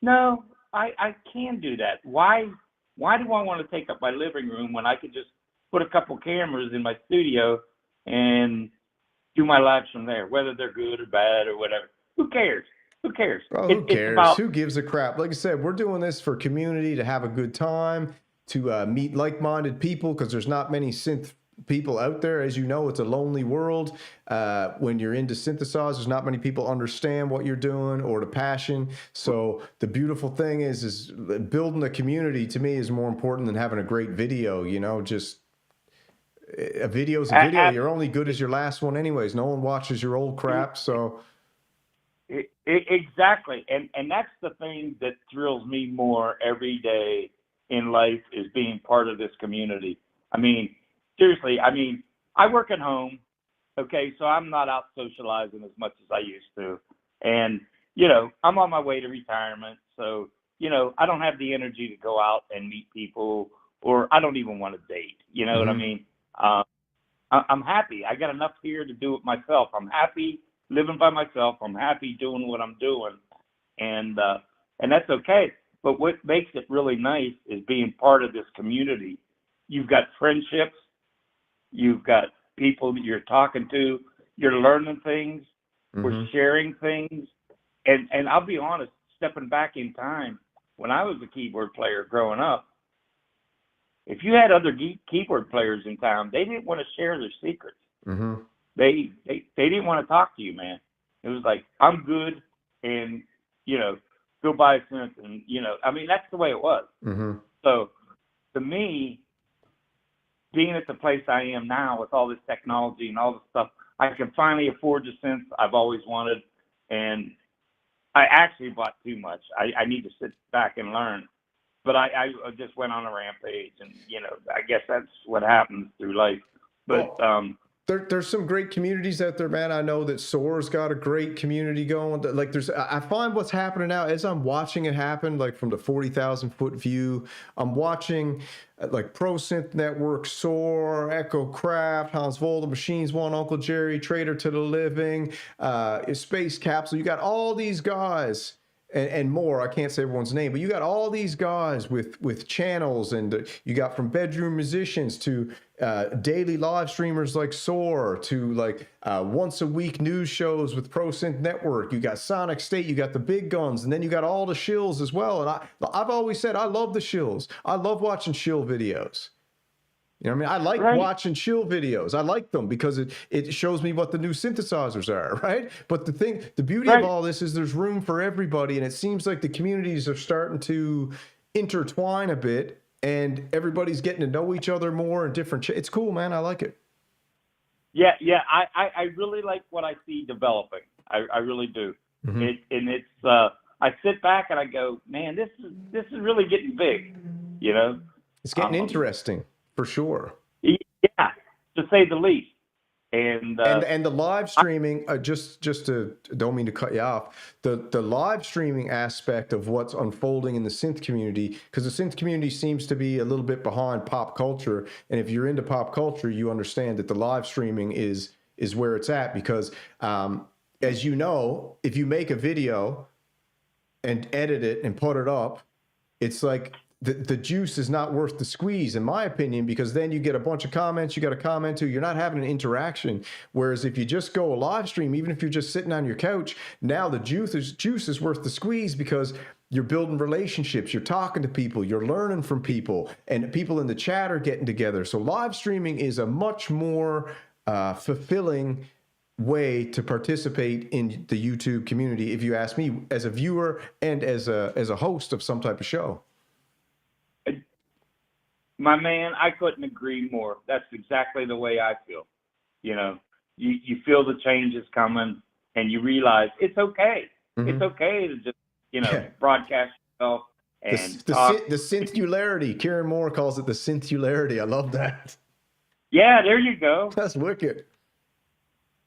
no, I can do that. Why do I want to take up my living room when I could just put a couple cameras in my studio and do my lives from there, whether they're good or bad or whatever? Who cares? Who cares? Bro, who cares? It's about, who gives a crap? Like I said, we're doing this for community, to have a good time, to meet like-minded people, because there's not many synth people out there. As you know, it's a lonely world. When you're into synthesizers, not many people understand what you're doing or the passion. So the beautiful thing is building a community, to me, is more important than having a great video. You know, just a video's a video. You're only good as your last one anyways. No one watches your old crap. So exactly. And that's the thing that thrills me more every day in life, is being part of this community. I mean, seriously, I mean, I work at home, okay, so I'm not out socializing as much as I used to. And, you know, I'm on my way to retirement, so, you know, I don't have the energy to go out and meet people, or I don't even want to date, you know what I mean? I'm happy. I got enough here to do it myself. I'm happy living by myself. I'm happy doing what I'm doing, and that's okay. But what makes it really nice is being part of this community. You've got friendships. You've got people that you're talking to. You're learning things. We're sharing things. And I'll be honest, stepping back in time, when I was a keyboard player growing up, if you had other keyboard players in town, they didn't want to share their secrets. They didn't want to talk to you, man. It was like, I'm good, and, you know, go buy a synth, and, you know, I mean, that's the way it was. So to me, being at the place I am now with all this technology and all this stuff, I can finally afford the synth I've always wanted. And I actually bought too much. I need to sit back and learn. But I just went on a rampage, and, you know, I guess that's what happens through life. But there's some great communities out there, man. I know that Soar's got a great community going. Like, I find what's happening now, as I'm watching it happen, like from the 40,000 foot view, I'm watching like Pro Synth Network, Soar, Echo Craft, Hans Volta, Machines One, Uncle Jerry, Trader to the Living, Space Capsule. You got all these guys. And more. I can't say everyone's name, but you got all these guys with channels, and you got from bedroom musicians to daily live streamers like Soar, to like once a week news shows with Pro Synth Network. You got Sonic State, you got the big guns, and then you got all the shills as well. And I've always said I love the shills. I love watching shill videos. You know what I mean? I like watching shill videos. I like them because it shows me what the new synthesizers are, right? But the beauty of all this is there's room for everybody, and it seems like the communities are starting to intertwine a bit, and everybody's getting to know each other more in different. It's cool, man. I like it. Yeah. I really like what I see developing. I really do. I sit back and I go, man, this is really getting big. You know, it's getting interesting. For sure. Yeah, to say the least. And the live streaming, just to, don't mean to cut you off, the live streaming aspect of what's unfolding in the synth community, because the synth community seems to be a little bit behind pop culture. And if you're into pop culture, you understand that the live streaming is where it's at, because as you know, if you make a video and edit it and put it up, it's like the juice is not worth the squeeze, in my opinion, because then you get a bunch of comments, you got to comment to, you're not having an interaction. Whereas if you just go a live stream, even if you're just sitting on your couch, now the juice is worth the squeeze, because you're building relationships, you're talking to people, you're learning from people, and people in the chat are getting together. So live streaming is a much more fulfilling way to participate in the YouTube community, if you ask me, as a viewer and as a host of some type of show. My man, I couldn't agree more. That's exactly the way I feel. You know, you feel the changes coming, and you realize it's okay. It's okay to just, you know, broadcast yourself and talk. The synthularity. Kieran Moore calls it the synthularity. I love that. Yeah, there you go. That's wicked.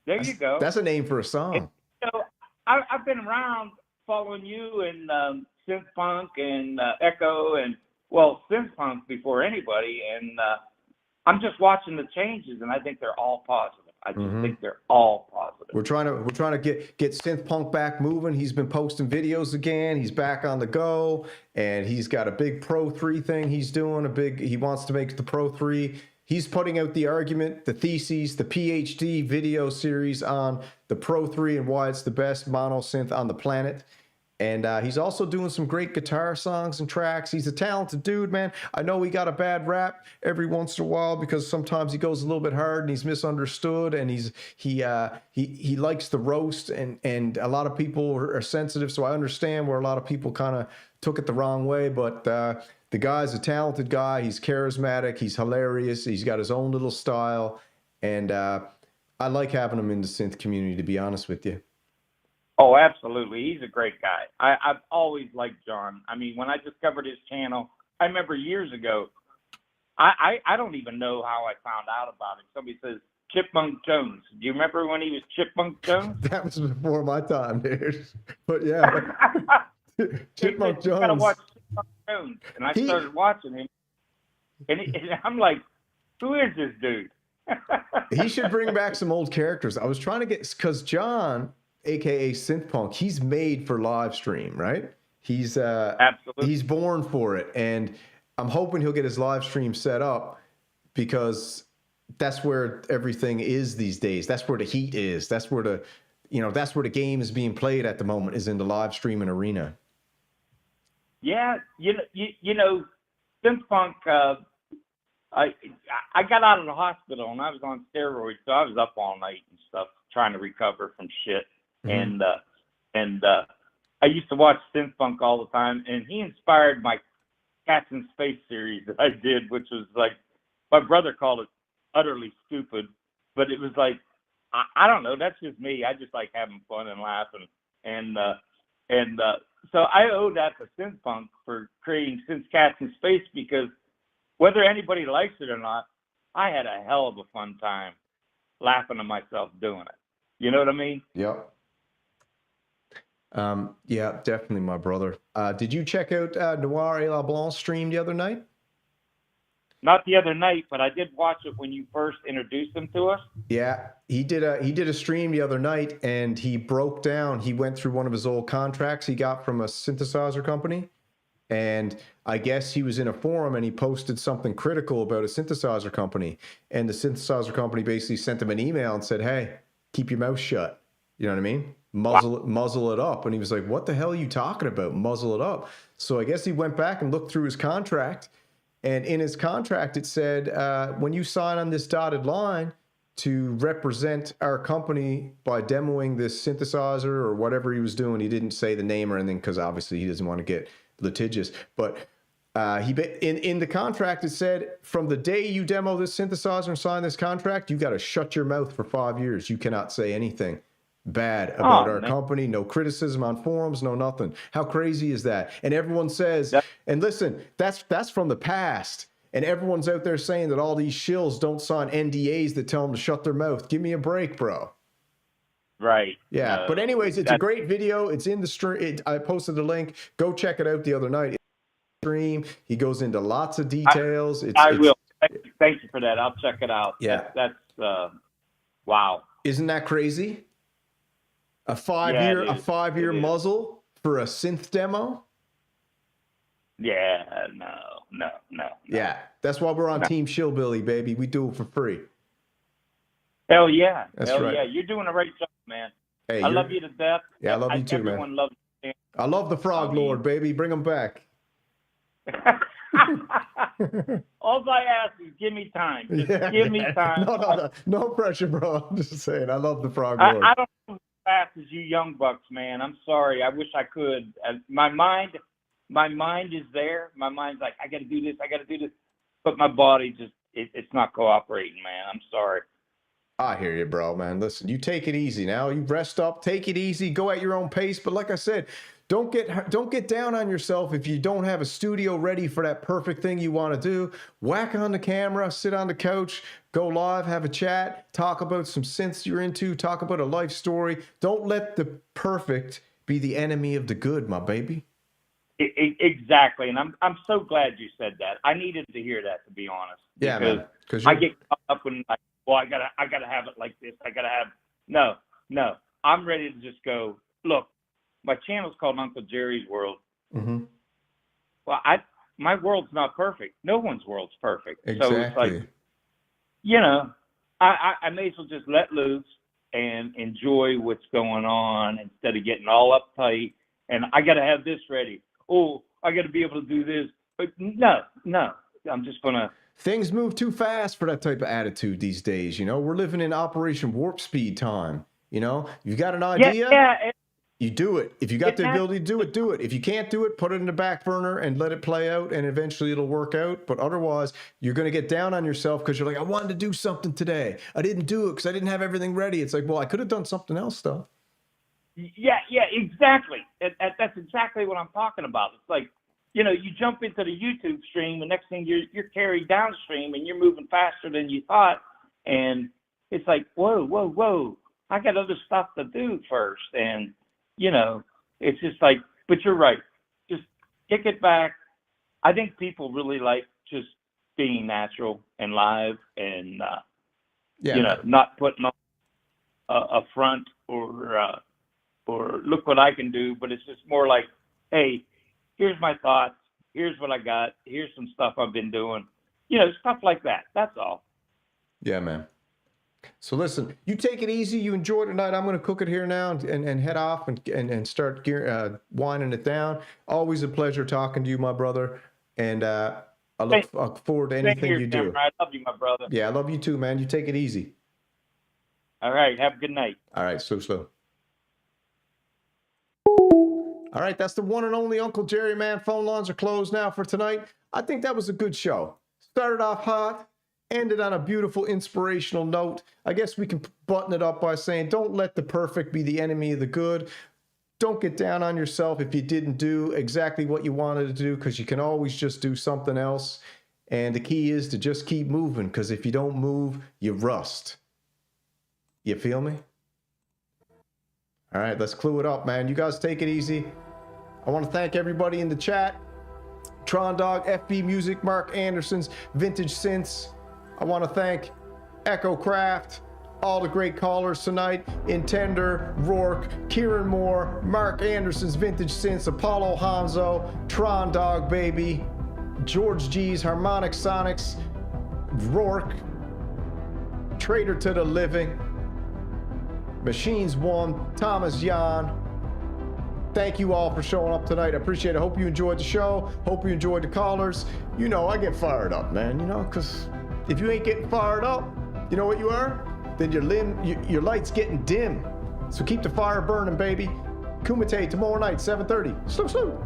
You go. That's a name for a song. And, you know, I've been around following you in synth punk and echo and, well, synth punk before anybody, and I'm just watching the changes, and I think they're all positive. I just think they're all positive. We're trying to get synth punk back moving. He's been posting videos again. He's back on the go, and he's got a big Pro 3 thing he's doing. He wants to make the Pro 3. He's putting out the argument, the theses, the PhD video series on the Pro 3 and why it's the best mono synth on the planet. And he's also doing some great guitar songs and tracks. He's a talented dude, man. I know he got a bad rap every once in a while because sometimes he goes a little bit hard and he's misunderstood, and he likes the roast, and a lot of people are sensitive. So I understand where a lot of people kind of took it the wrong way, but the guy's a talented guy. He's charismatic. He's hilarious. He's got his own little style, and I like having him in the synth community, to be honest with you. Oh, absolutely. He's a great guy. I've always liked John. I mean, when I discovered his channel, I remember years ago, I don't even know how I found out about him. Somebody says Chipmunk Jones. Do you remember when he was Chipmunk Jones? That was before my time, dude. But yeah. Chipmunk Jones. You gotta watch Chipmunk Jones. And I started watching him. And I'm like, who is this dude? He should bring back some old characters. I was trying to get, because John, aka Synthpunk, he's made for live stream, right? He's absolutely, he's born for it, and I'm hoping he'll get his live stream set up, because that's where everything is these days. That's where the heat is. That's where the game is being played at the moment, is in the live streaming arena. Yeah, you know, Synthpunk. I got out of the hospital and I was on steroids, so I was up all night and stuff trying to recover from shit. Mm-hmm. And I used to watch Synthpunk all the time, and he inspired my Cats in Space series that I did, which was like, my brother called it utterly stupid, but it was like, I don't know, that's just me. I just like having fun and laughing, and so I owe that to Synthpunk for creating Synth Cats in Space, because whether anybody likes it or not, I had a hell of a fun time laughing at myself doing it. You know what I mean? Yep. Yeah, definitely, my brother. Did you check out Noir et La Blanc's stream the other night? Not the other night, but I did watch it when you first introduced them to us. Yeah, he did a stream the other night, and he broke down. He went through one of his old contracts he got from a synthesizer company, and I guess he was in a forum and he posted something critical about a synthesizer company, and the synthesizer company basically sent him an email and said, "Hey, keep your mouth shut." You know what I mean? Muzzle it up. And he was like, "What the hell are you talking about? Muzzle it up." So I guess he went back and looked through his contract, and in his contract it said, when you sign on this dotted line to represent our company by demoing this synthesizer or whatever he was doing, he didn't say the name or anything because obviously he doesn't want to get litigious, but in the contract it said, from the day you demo this synthesizer and sign this contract, you got to shut your mouth for 5 years. You cannot say anything bad about our company. No criticism on forums, no nothing. How crazy is that? And everyone says, and listen, that's from the past, and everyone's out there saying that all these shills don't sign NDAs that tell them to shut their mouth. Give me a break, bro. Right. Yeah. But anyways, it's a great video. It's in the stream. I posted the link. Go check it out the other night. Stream. He goes into lots of details. I will. Thank you for that. I'll check it out. Yeah. That's wow. Isn't that crazy? A five-year muzzle for a synth demo? Yeah, no. Yeah, that's why we're on Team Shillbilly, baby. We do it for free. Hell yeah. That's Hell right. yeah. You're doing a great job, man. Hey, I love you to death. Yeah, I love you too, everyone man. Loves you. I love the Frog Lord, baby. Bring him back. All I ask is give me time. Just give me time. No pressure, bro. I'm just saying, I love the Frog Lord. I don't move as fast as you young bucks, man. I'm sorry. I wish I could. My mind is there. My mind's like, I got to do this. But my body just, it's not cooperating, man. I'm sorry. I hear you, bro, man. Listen, you take it easy now. You rest up, take it easy, go at your own pace. But like I said, don't get down on yourself if you don't have a studio ready for that perfect thing you want to do. Whack on the camera, sit on the couch, go live, have a chat, talk about some synths you're into, talk about a life story. Don't let the perfect be the enemy of the good, my baby. Exactly, and I'm so glad you said that. I needed to hear that, to be honest. Yeah, because man. I get caught up in like, well, I gotta have it like this. No, I'm ready to just go, look, my channel's called Uncle Jerry's World. Mm-hmm. Well, my world's not perfect. No one's world's perfect. Exactly. So it's like, you know, I may as well just let loose and enjoy what's going on instead of getting all uptight and I got to have this ready. Oh, I got to be able to do this. But no, I'm just going to. Things move too fast for that type of attitude these days. You know, we're living in Operation Warp Speed time. You know, you got an idea, you do it. If you got the ability to do it, do it. If you can't do it, put it in the back burner and let it play out, and eventually it'll work out. But otherwise, you're going to get down on yourself because you're like, I wanted to do something today. I didn't do it because I didn't have everything ready. It's like, well, I could have done something else, though. Yeah, exactly. That's exactly what I'm talking about. It's like, you know, you jump into the YouTube stream, the next thing you're carried downstream and you're moving faster than you thought. And it's like, whoa. I got other stuff to do first. And, you know, it's just like, but you're right. Just kick it back. I think people really like just being natural and live and, you know, not putting on a front or look what I can do. But it's just more like, hey, here's my thoughts. Here's what I got. Here's some stuff I've been doing. You know, stuff like that. That's all. Yeah, man. So listen, you take it easy. You enjoy tonight. I'm going to cook it here now and head off and start winding it down. Always a pleasure talking to you, my brother. And I look forward to anything you do. I love you, my brother. Yeah, I love you too, man. You take it easy. All right. Have a good night. All right. Slow. All right. That's the one and only Uncle Jerry, man. Phone lines are closed now for tonight. I think that was a good show. Started off hot. Ended on a beautiful inspirational note. I guess we can button it up by saying, don't let the perfect be the enemy of the good. Don't get down on yourself if you didn't do exactly what you wanted to do, because you can always just do something else. And the key is to just keep moving, because if you don't move, you rust. You feel me? All right, let's clue it up, man. You guys take it easy. I want to thank everybody in the chat. Tron Dog, FB Music, Mark Anderson's Vintage Synths. I want to thank Echo Craft, all the great callers tonight, Intender, Rourke, Kieran Moore, Mark Anderson's Vintage Synths, Apollo Hanzo, Tron Dog Baby, George G's Harmonic Sonics, Rourke, Trader to the Living, Machines One, Thomas Jan. Thank you all for showing up tonight. I appreciate it. Hope you enjoyed the show. Hope you enjoyed the callers. You know, I get fired up, man, you know, because if you ain't getting fired up, you know what you are? Then your light's getting dim. So keep the fire burning, baby. Kumite tomorrow night, 7:30. Slow.